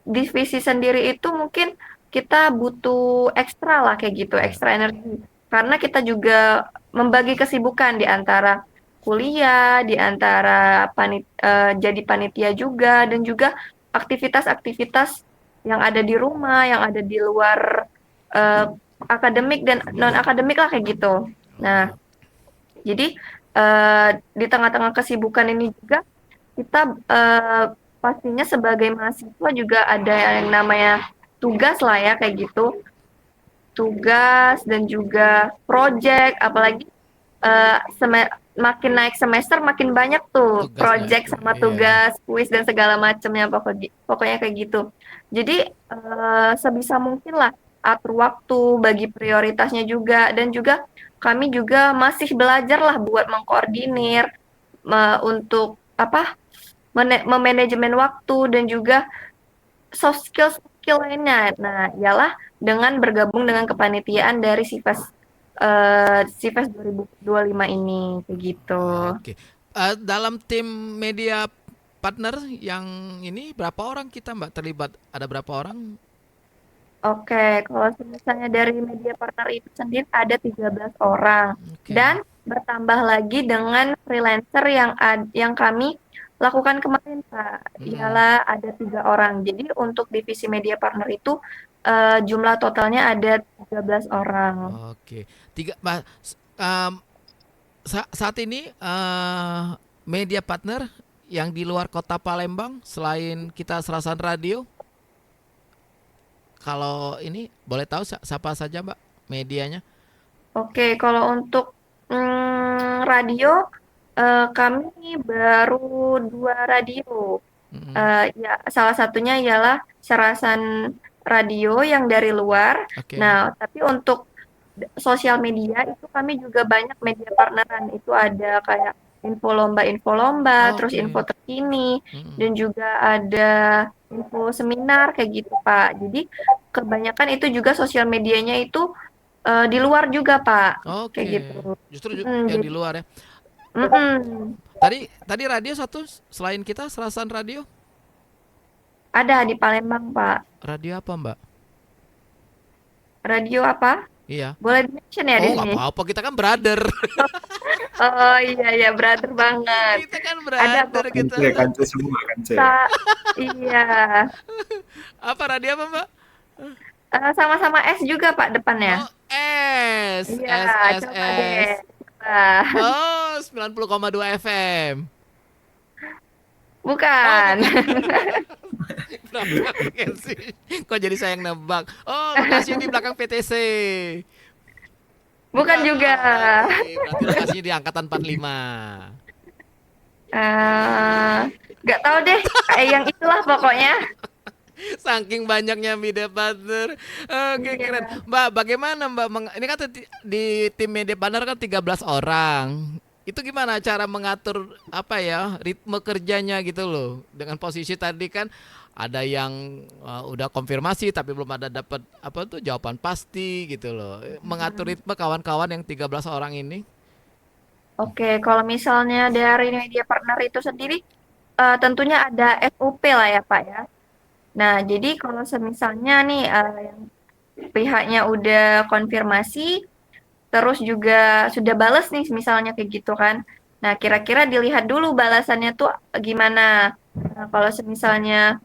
divisi sendiri itu mungkin kita butuh ekstra lah kayak gitu, Ya. ekstra energi. Karena kita juga membagi kesibukan di antara kuliah, di antara jadi panitia juga, dan juga aktivitas-aktivitas yang ada di rumah, yang ada di luar eh, akademik dan non-akademik lah kayak gitu. Nah, jadi di tengah-tengah kesibukan ini juga kita pastinya sebagai mahasiswa juga ada yang namanya tugas lah ya kayak gitu, tugas dan juga project, apalagi makin naik semester makin banyak tuh Tugasnya. project sama Iya. tugas, kuis dan segala macamnya pokoknya kayak gitu. Jadi sebisa mungkin lah atur waktu, bagi prioritasnya juga dan juga kami juga masih belajar lah buat mengkoordinir untuk apa memanajemen waktu dan juga soft skill lainnya. Nah, ialah dengan bergabung dengan kepanitiaan dari SIFES 2025 ini kayak gitu. Oke. Dalam tim media partner yang ini berapa orang kita Mbak terlibat? Ada berapa orang? Oke, kalau misalnya dari media partner itu sendiri ada 13 orang Oke. dan bertambah lagi dengan freelancer yang kami lakukan kemarin, Pak. Mm-mm. Ialah ada 3 orang. Jadi untuk divisi media partner itu jumlah totalnya ada 13 orang. Oke. Saat ini media partner yang di luar kota Palembang selain kita Serasan Radio, kalau ini boleh tahu siapa saja Mbak medianya? Oke, kalau untuk radio, kami baru 2 radio. Mm-mm. Ya, salah satunya ialah Serasan Radio yang dari luar. Oke. Nah, tapi untuk sosial media itu kami juga banyak media partneran. Itu ada kayak info lomba, terus info Oke. terkini, Mm-mm. dan juga ada info seminar kayak gitu, Pak. Jadi kebanyakan itu juga sosial medianya itu di luar juga, Pak. Kayak Oke. gitu. Justru yang di Jadi, luar ya. mm-mm. Tadi radio satu selain kita Serasan Radio. Ada di Palembang, Pak. Radio apa Mbak? Radio apa? Iya. Boleh di-mention ya di Oh nggak sini? apa-apa, kita kan brother. Oh iya brother banget. Kita kan Ada brother kok kita. Kance, kance semua kance. kita, iya. Apa radio apa Mbak? Sama-sama S juga Pak depannya. Oh S Iya, S S coba S. deh. Coba. Oh 90,2 FM. Oh Bukan. bukan. Kenapa kan sih? Kok jadi saya yang nebak? Oh lokasinya di belakang PTC. Bukan juga. Oke, berarti lokasinya di angkatan 45. Eh, nggak tahu deh, kayak yang itulah pokoknya. Saking banyaknya media partner. Oke, keren. Iya. Mbak, bagaimana Mbak? Ini kan di tim media partner kan 13 orang. Itu gimana cara mengatur apa ya, ritme kerjanya gitu loh. Dengan posisi tadi kan ada yang udah konfirmasi tapi belum ada dapat apa tuh jawaban pasti gitu loh. Mengatur ritme kawan-kawan yang 13 orang ini. Oke, kalau misalnya dari media partner itu sendiri, tentunya ada SOP lah ya Pak ya. Nah, jadi kalau semisalnya nih yang pihaknya udah konfirmasi, terus juga sudah balas nih misalnya kayak gitu kan. Nah, kira-kira dilihat dulu balasannya tuh gimana. Nah, kalau misalnya,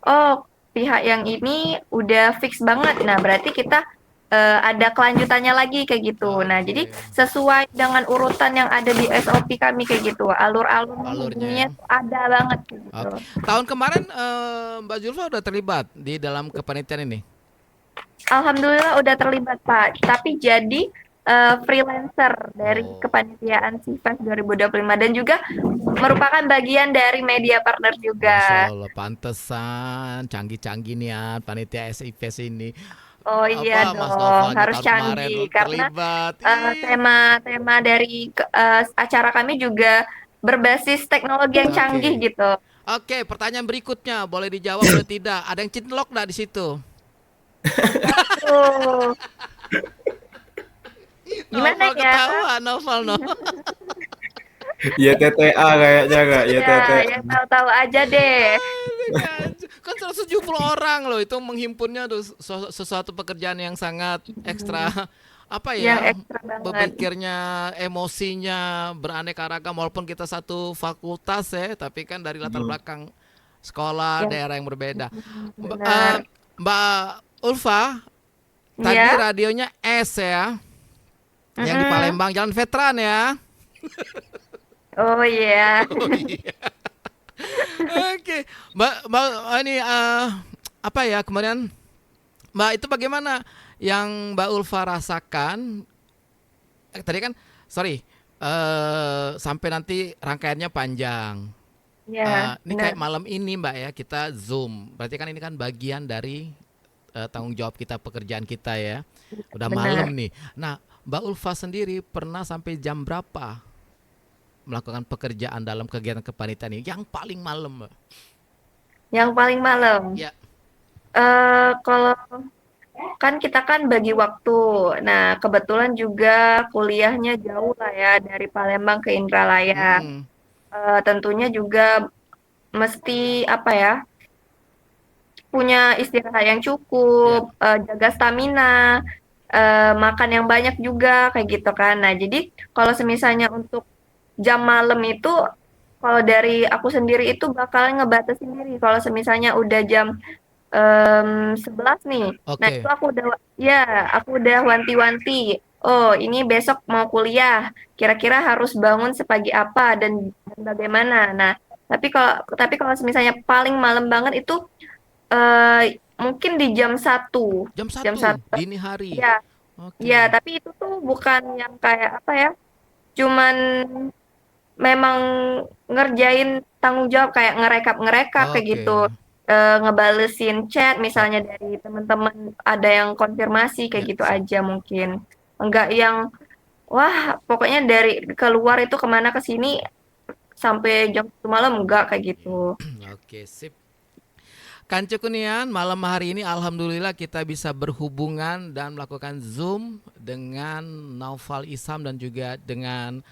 oh pihak yang ini udah fix banget, nah berarti kita ada kelanjutannya lagi kayak gitu. Nah, jadi Oke. sesuai dengan urutan yang ada di SOP kami kayak gitu. Alur-alur Alurnya menghubunginya ya. tuh ada banget kayak gitu. Oke. Tahun kemarin Mbak Zulfa udah terlibat di dalam kepanitiaan ini. Alhamdulillah udah terlibat Pak, tapi jadi freelancer dari Oh. kepanitiaan CIFES 2025 dan juga merupakan bagian dari media partner Masya juga. Allah, pantesan canggih-canggih nih ya panitia SIFES ini. Oh iya Apa Mas dong, Novalnya harus tahun kemarin canggih karena terlibat. Ih. tema-tema dari acara kami juga berbasis teknologi yang canggih Oke. gitu. Oke, pertanyaan berikutnya boleh dijawab boleh tidak. Ada yang cinlok nggak di situ? Waduh, gimana Novel ya? ketawa, Novel no. YTTA kayaknya nggak? Ya, YTTA. yang tahu-tahu aja deh. Kan 170 orang loh itu menghimpunnya tuh sesuatu pekerjaan yang sangat ekstra apa Yang ya, ekstra banget. berpikirnya emosinya beraneka ragam walaupun kita satu fakultas ya tapi kan dari latar Hmm. belakang sekolah Yang daerah yang berbeda. benar. Mbak Ulfa tadi Ya. radionya S ya yang di Mm-mm. Palembang Jalan Veteran ya. Oh iya. Oh iya. Oke, Mbak ini apa ya kemarin Mbak itu bagaimana yang Mbak Ulfa rasakan? Tadi kan, sorry, sampai nanti rangkaiannya panjang. Ya, Ini kayak benar. malam ini Mbak ya kita Zoom. Berarti kan ini kan bagian dari tanggung jawab kita pekerjaan kita ya. Udah malam Benar. nih. Nah, Mbak Ulfa sendiri pernah sampai jam berapa melakukan pekerjaan dalam kegiatan kepanitiaan ini? Yang paling malam Mbak. Yang paling malam. Ya. Kalau kan kita kan bagi waktu. Nah, kebetulan juga kuliahnya jauh lah ya dari Palembang ke Indralaya. Mm-mm. Tentunya juga mesti apa ya? Punya istirahat yang Ya. cukup, jaga stamina, makan yang banyak juga kayak gitu kan. Nah, jadi kalau semisalnya untuk jam malam itu kalau dari aku sendiri itu bakalan ngebatasin diri. Kalau semisalnya udah jam 11 nih. Nah, itu Oke. aku udah wanti-wanti. Oh, ini besok mau kuliah. Kira-kira harus bangun sepagi apa dan bagaimana. Nah, tapi kalau misalnya paling malam banget itu mungkin di jam 1. Jam Jam satu 1. dini hari. Ya, ya, Oke. tapi itu tuh bukan yang kayak apa ya? Cuman memang ngerjain tanggung jawab kayak ngerekap-ngerekap kayak Oke. gitu. Ngebalesin chat Chat. misalnya dari teman-teman ada yang konfirmasi kayak Ya, gitu siap. aja mungkin. Enggak yang wah pokoknya dari keluar itu kemana ke sini sampai jam 1 malam enggak kayak gitu. Oke, sip. Kancu Kunian, malam hari ini alhamdulillah kita bisa berhubungan dan melakukan Zoom dengan Naufal Isam dan juga dengan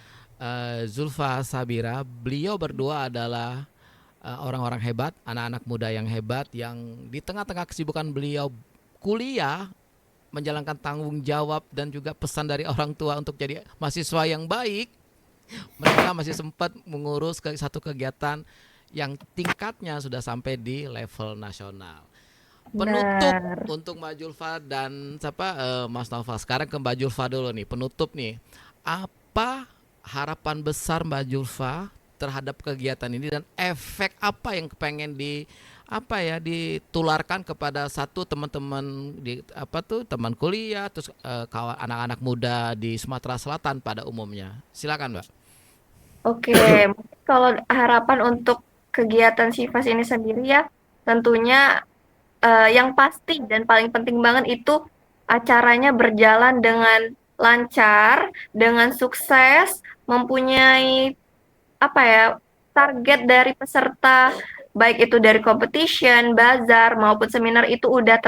Zulfa Sabira. Beliau berdua adalah orang-orang hebat, anak-anak muda yang hebat yang di tengah-tengah kesibukan beliau kuliah menjalankan tanggung jawab dan juga pesan dari orang tua untuk jadi mahasiswa yang baik. Mereka masih sempat mengurus satu kegiatan yang tingkatnya sudah sampai di level nasional. Penutup Benar. untuk Mbak Julfa dan siapa Mas Nova. Sekarang ke Mbak Julfa dulu nih. Penutup nih. Apa harapan besar Mbak Julfa terhadap kegiatan ini dan efek apa yang pengen ditularkan kepada satu teman-teman di apa tuh teman kuliah terus kawan anak-anak muda di Sumatera Selatan pada umumnya. Silakan Mbak. Oke, mungkin kalau harapan untuk kegiatan Sifas ini sendiri ya, tentunya yang pasti dan paling penting banget itu acaranya berjalan dengan lancar, dengan sukses, mempunyai apa ya, target dari peserta, baik itu dari competition, bazar, maupun seminar itu udah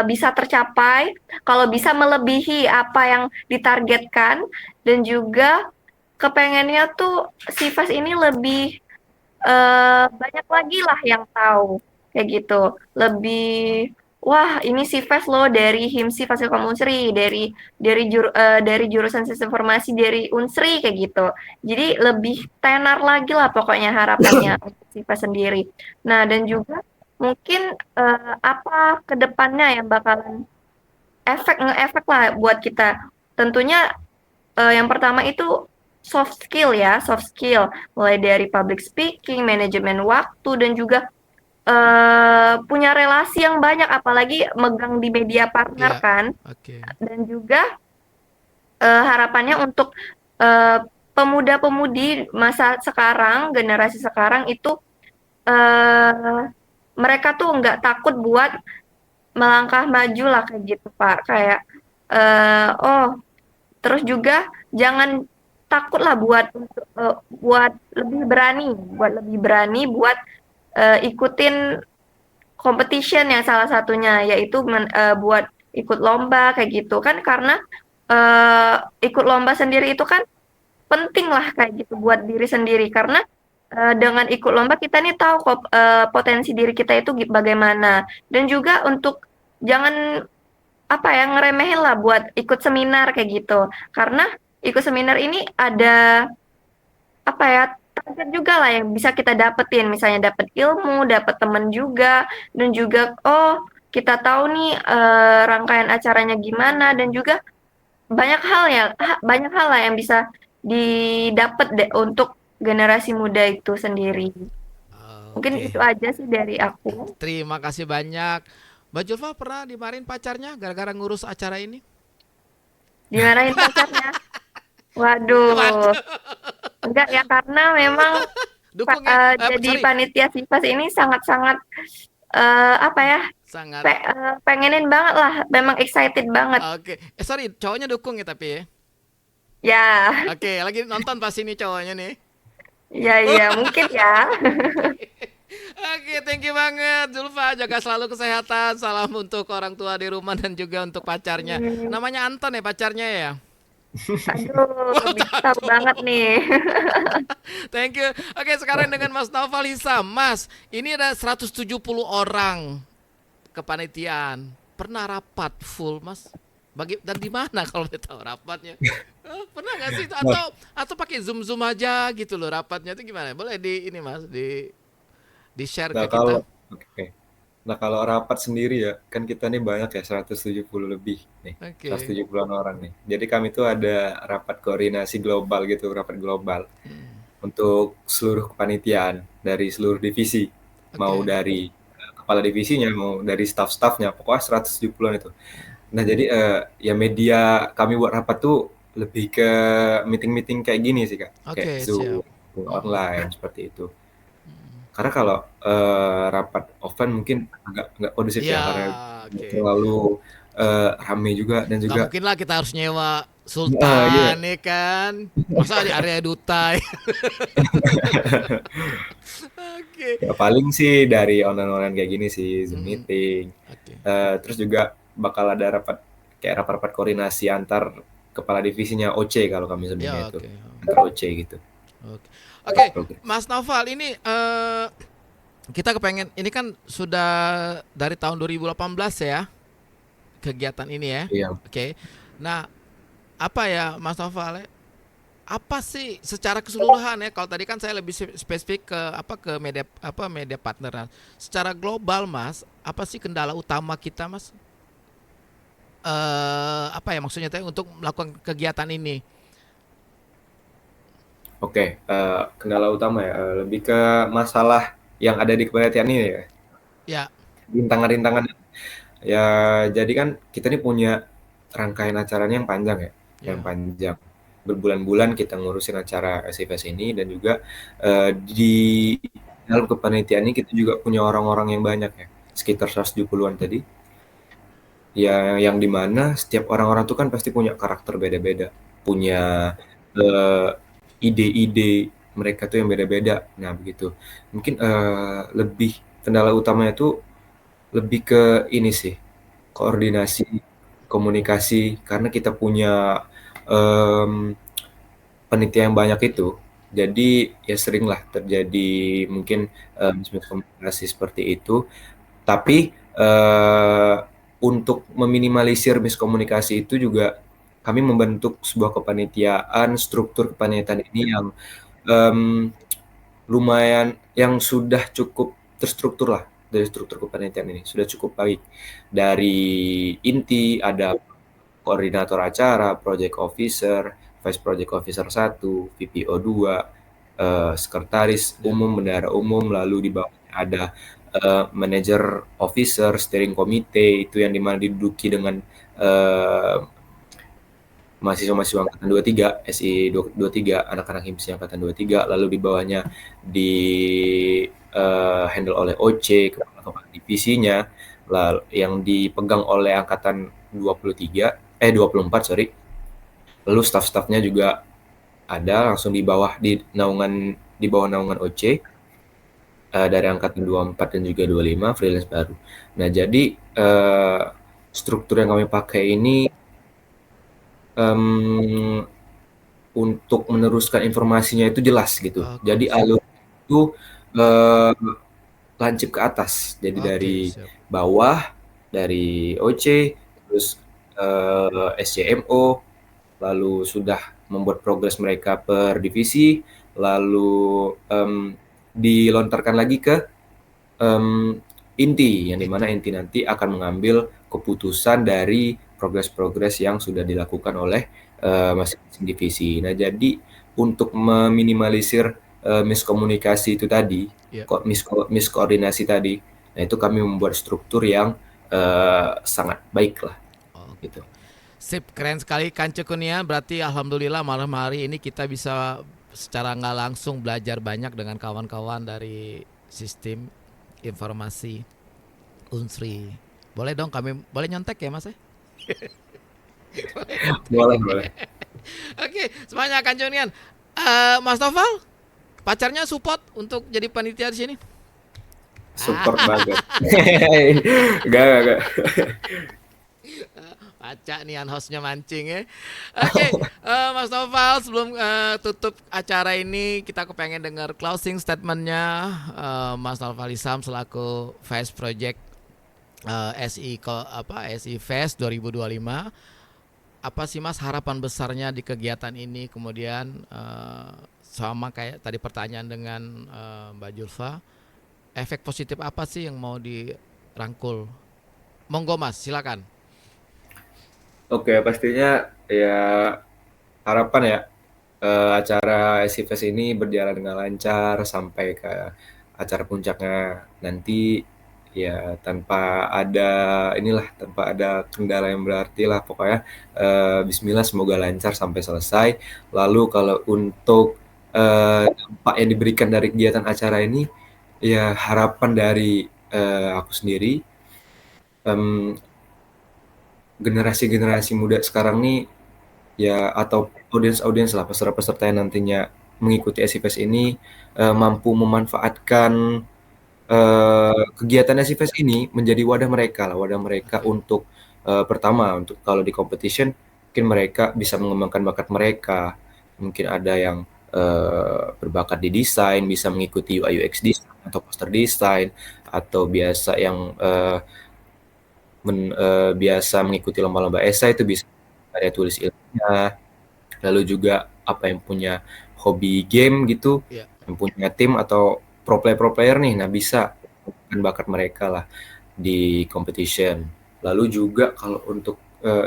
bisa tercapai, kalau bisa melebihi apa yang ditargetkan, dan juga kepengennya tuh Sifas ini lebih banyak lagi lah yang tahu kayak gitu. Lebih wah ini Sifas loh dari HIMSI Fasilkom Unsri, dari jurusan Sistem Informasi dari Unsri kayak gitu. Jadi lebih tenar lagi lah pokoknya harapannya untuk Sifas sendiri. Nah, dan juga mungkin apa kedepannya yang bakalan ngeefek lah buat kita. Tentunya yang pertama itu soft skill ya, soft skill. Mulai dari public speaking, manajemen waktu, dan juga punya relasi yang banyak, apalagi megang di media partner Iya, kan. oke. Dan juga harapannya untuk eh, pemuda-pemudi masa sekarang, generasi sekarang itu eh, mereka tuh nggak takut buat melangkah maju lah kayak gitu Pak. Kayak oh terus juga jangan takut lah buat lebih berani buat ikutin competition yang salah satunya yaitu buat ikut lomba kayak gitu kan, karena ikut lomba sendiri itu kan penting lah kayak gitu buat diri sendiri, karena dengan ikut lomba kita nih tahu kok potensi diri kita itu bagaimana, dan juga untuk jangan apa ya, ngeremehin lah buat ikut seminar kayak gitu. Karena ikut seminar ini ada apa ya, target juga lah yang bisa kita dapetin. Misalnya dapat ilmu, dapat temen juga, dan juga oh kita tahu nih rangkaian acaranya gimana, dan juga banyak hal lah yang bisa didapat deh untuk generasi muda itu sendiri. Mungkin Oke. itu aja sih dari aku. Terima kasih banyak. Mbak Julfa pernah dimarahin pacarnya gara-gara ngurus acara ini? Dimarahin pacarnya. Waduh, Waduh, enggak ya, karena memang dukung ya. jadi Sorry, panitia Sifas ini sangat-sangat apa ya, sangat. pengenin banget lah, memang excited banget. Oke. Sorry, cowoknya dukung ya tapi ya. Ya, Oke, lagi nonton pas ini cowoknya nih. ya, ya, mungkin ya. Oke, thank you banget Zulfa. Jaga selalu kesehatan. Salam untuk orang tua di rumah dan juga untuk pacarnya. Hmm, Namanya Anton ya pacarnya ya. aduh, Wah, bisa tahu takut. banget nih. Thank you. Oke, sekarang dengan Mas Naufal Hisam. Mas, ini ada 170 orang kepanitiaan. Pernah rapat full, Mas? Dan di mana kalau boleh tahu rapatnya? Pernah nggak sih? Nah, Atau pakai Zoom aja gitu loh rapatnya itu gimana? Boleh di ini Mas, di share nah ke kalau kita. oke. Nah, kalau rapat sendiri ya, kan kita nih banyak ya 170 lebih nih. Oke. 170-an orang nih. Jadi kami tuh ada rapat koordinasi global gitu, rapat global Hmm, untuk seluruh kepanitiaan dari seluruh divisi. Mau oke. dari kepala divisinya, mau dari staff-staffnya, pokoknya 170-an itu. Nah, jadi ya media kami buat rapat tuh lebih ke meeting-meeting kayak gini sih, Kak. Kayak Oke, siap. Zoom, Zoom Mm-mm. online seperti itu. Karena kalau rapat offline mungkin nggak kondusif Iya, ya, karena nggak oke. terlalu rame juga dan Nggak juga mungkin lah kita harus nyewa iya. Sultan nih kan. Masa di area duta. Oke. Ya paling sih dari online-online kayak gini sih, Zoom Mm-mm. meeting. Oke. Terus juga bakal ada rapat kayak rapat-rapat koordinasi antar kepala divisinya OC kalau kami sebutnya Ya, itu. oke. Antar OC gitu. Oke. Oke, Progres. Mas Naufal ini kita kepengen ini kan sudah dari tahun 2018 ya kegiatan ini ya. Iya. Oke. Nah, apa ya Mas Naufal? Apa sih secara keseluruhan ya? Kalau tadi kan saya lebih spesifik ke media partner. Nah, secara global, Mas, apa sih kendala utama kita, Mas? Apa ya maksudnya teh untuk melakukan kegiatan ini? Oke, kendala utama ya, lebih ke masalah yang ada di kepanitiaan ini ya, Ya, rintangan-rintangan. Ya, jadi kan kita nih punya rangkaian acaranya yang panjang ya, yang ya. panjang. berbulan-bulan kita ngurusin acara SIFES ini, dan juga di dalam kepanitiaan ini kita juga punya orang-orang yang banyak ya, sekitar 170-an tadi. Ya, yang dimana setiap orang-orang tuh kan pasti punya karakter beda-beda, punya ide-ide mereka tuh yang beda-beda. Nah begitu. Mungkin lebih kendala utamanya tuh lebih ke ini sih, koordinasi, komunikasi, karena kita punya panitia yang banyak itu. Jadi ya seringlah terjadi mungkin miskomunikasi seperti itu. Tapi untuk meminimalisir miskomunikasi itu juga kami membentuk sebuah kepanitiaan, struktur kepanitiaan ini yang lumayan, yang sudah cukup terstruktur lah. Dari struktur kepanitiaan ini sudah cukup baik. Dari inti ada koordinator acara, project officer, vice project officer 1, VPO 2, sekretaris umum, bendahara umum, lalu di bawah ada manager officer, steering committee, itu yang dimana diduduki dengan mahasiswa-mahasiswa angkatan 23, SI 23, anak-anak HIMSI angkatan 23, lalu di bawahnya di handle oleh OC, kepala divisinya, lalu yang dipegang oleh angkatan 24, sorry. Lalu staff-staffnya juga ada langsung di bawah naungan OC, dari angkatan 24 dan juga 25 freelance baru. Nah, jadi struktur yang kami pakai ini untuk meneruskan informasinya itu jelas gitu. Jadi alur itu lancip ke atas. Jadi dari bawah, dari OC, terus SCMO, lalu sudah membuat progres mereka per divisi, lalu dilontarkan lagi ke inti, yang dimana inti nanti akan mengambil keputusan dari progres-progres yang sudah dilakukan oleh masing-masing divisi. Nah, jadi untuk meminimalisir miskomunikasi itu tadi, miskoordinasi tadi, nah itu kami membuat struktur yang sangat baik lah. Gitu. Sip, keren sekali Kanca Kurnia. Berarti alhamdulillah malam hari ini kita bisa secara nggak langsung belajar banyak dengan kawan-kawan dari sistem informasi Unsri. Boleh dong kami boleh nyontek ya Mas ya? Boleh. Oke, semuanya Kanca Kurnia. Mas Noval, pacarnya support untuk jadi panitia di sini? Support banget. Enggak. Baca nih hostnya mancing ya. Oke, Mas Noval, sebelum tutup acara ini kita kepengen dengar closing statementnya Mas Noval Isam selaku Vice Project SI Fest 2025. Apa sih Mas harapan besarnya di kegiatan ini? Kemudian sama kayak tadi pertanyaan dengan Mbak Julfa, efek positif apa sih yang mau dirangkul? Monggo Mas, silakan. Oke, pastinya ya harapan ya acara SIFES ini berjalan dengan lancar sampai ke acara puncaknya nanti ya tanpa ada kendala yang berarti lah pokoknya. Bismillah semoga lancar sampai selesai. Lalu kalau untuk dampak yang diberikan dari kegiatan acara ini ya harapan dari aku sendiri, generasi-generasi muda sekarang nih ya, atau audiens lah, peserta-peserta yang nantinya mengikuti SIFES ini mampu memanfaatkan kegiatan SIFES ini menjadi wadah mereka untuk pertama untuk kalau di competition mungkin mereka bisa mengembangkan bakat mereka. Mungkin ada yang berbakat di desain, bisa mengikuti UI UX design atau poster design, atau biasa yang biasa mengikuti lomba-lomba esai itu bisa karya tulis ilmiah. Lalu juga apa yang punya hobi game gitu, yang punya tim atau pro player nih, nah bisa bakat mereka lah di competition. Lalu juga kalau untuk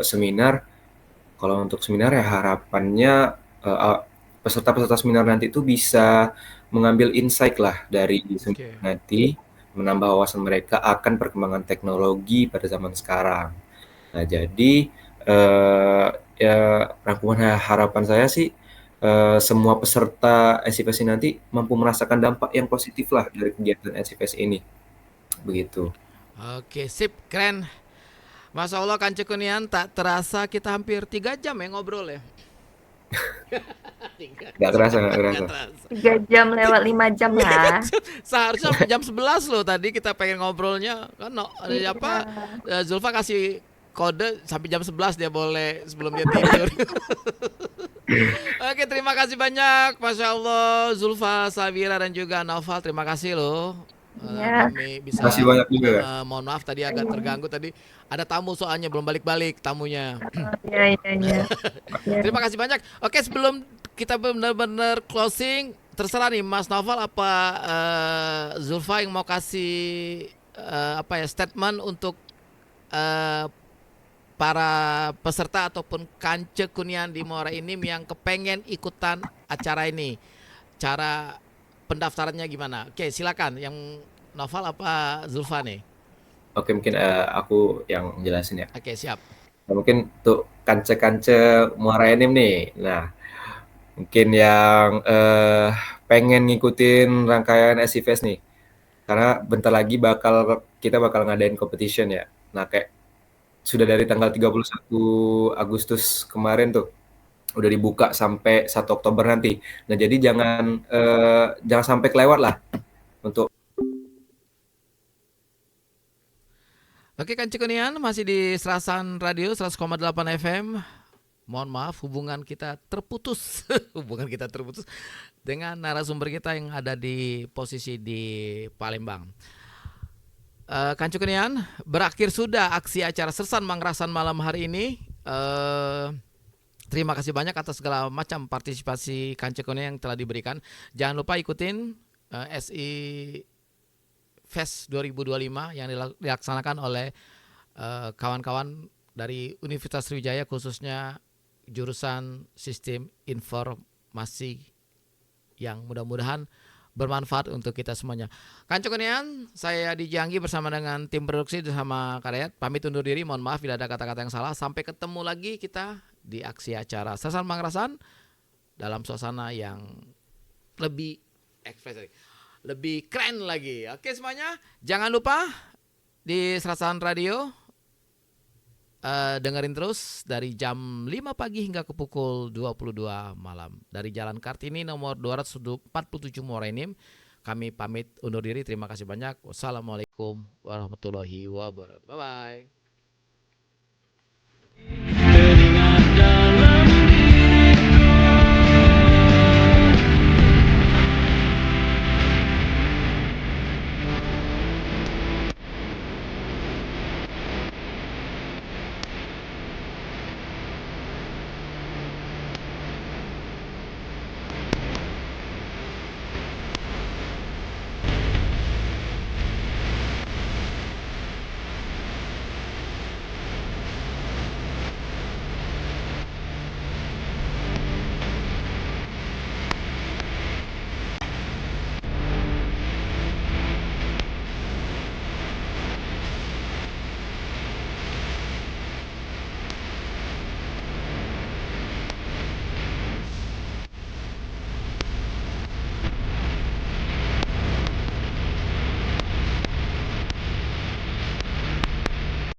seminar ya harapannya peserta-peserta seminar nanti itu bisa mengambil insight lah dari seminar nanti, menambah wawasan mereka akan perkembangan teknologi pada zaman sekarang. Nah, jadi ya rangkuman harapan saya sih semua peserta SIVES ini nanti mampu merasakan dampak yang positif lah dari kegiatan SIVES ini. Begitu. Oke, sip, keren. Masya Allah Kanci Kunian, tak terasa kita hampir 3 jam ya ngobrol ya. 3 Nggak jam, kerasa, nggak nggak kerasa. terasa. 3 jam lewat 5 jam lah. Seharusnya sampai jam 11 loh tadi kita pengen ngobrolnya. Kan Iya. apa Zulfa kasih kode sampai jam 11 dia boleh sebelum dia tidur. Oke, terima kasih banyak. Masya Allah, Zulfa, Sabira, dan juga Naufal. Terima kasih loh. Iya. Kami Terima kasih bisa, banyak juga. mohon maaf tadi agak terganggu tadi. Ada tamu soalnya belum balik-balik tamunya. Iya, iya, iya. Iya. Terima kasih banyak. Oke, sebelum kita benar-benar closing, terserah nih Mas Naufal apa Zulfa yang mau kasih apa ya statement untuk eh, para peserta ataupun Kanci Kunian di Muara Enim yang kepengen ikutan acara ini. Cara pendaftarannya gimana? Oke, silakan yang Novel apa Zulfa nih? Oke, mungkin aku yang jelasin ya. Oke, siap. Nah, mungkin untuk kance-kance Muara Enim nih. Nah, mungkin yang pengen ngikutin rangkaian SIVES nih. Karena bentar lagi kita bakal ngadain competition ya. Nah, kayak sudah dari tanggal 31 Agustus kemarin tuh udah dibuka sampai 1 Oktober nanti. Nah, jadi jangan sampai kelewat lah untuk Oke, Kanci Kunian masih di Serasan Radio 100,8 FM. Mohon maaf hubungan kita terputus. Hubungan kita terputus dengan narasumber kita yang ada di posisi di Palembang. Kanci Kunian, berakhir sudah aksi acara Sersan Mangrasan malam hari ini. Terima kasih banyak atas segala macam partisipasi Kanci Kunian yang telah diberikan. Jangan lupa ikutin SI Fest 2025 yang dilaksanakan oleh kawan-kawan dari Universitas Sriwijaya, khususnya jurusan Sistem Informasi, yang mudah-mudahan bermanfaat untuk kita semuanya. Kanci Kunian, saya Dijanggi bersama dengan tim produksi bersama Karyat pamit undur diri. Mohon maaf bila ada kata-kata yang salah. Sampai ketemu lagi kita di aksi acara Sersan Mangrasan dalam suasana yang lebih ekspresif, lebih keren lagi. Oke semuanya, jangan lupa di Serasan Radio dengerin terus dari jam 5 pagi hingga ke pukul 22 malam dari Jalan Kartini nomor 247 Muara Enim. Kami pamit undur diri. Terima kasih banyak. Wassalamualaikum warahmatullahi wabarakatuh. Bye bye.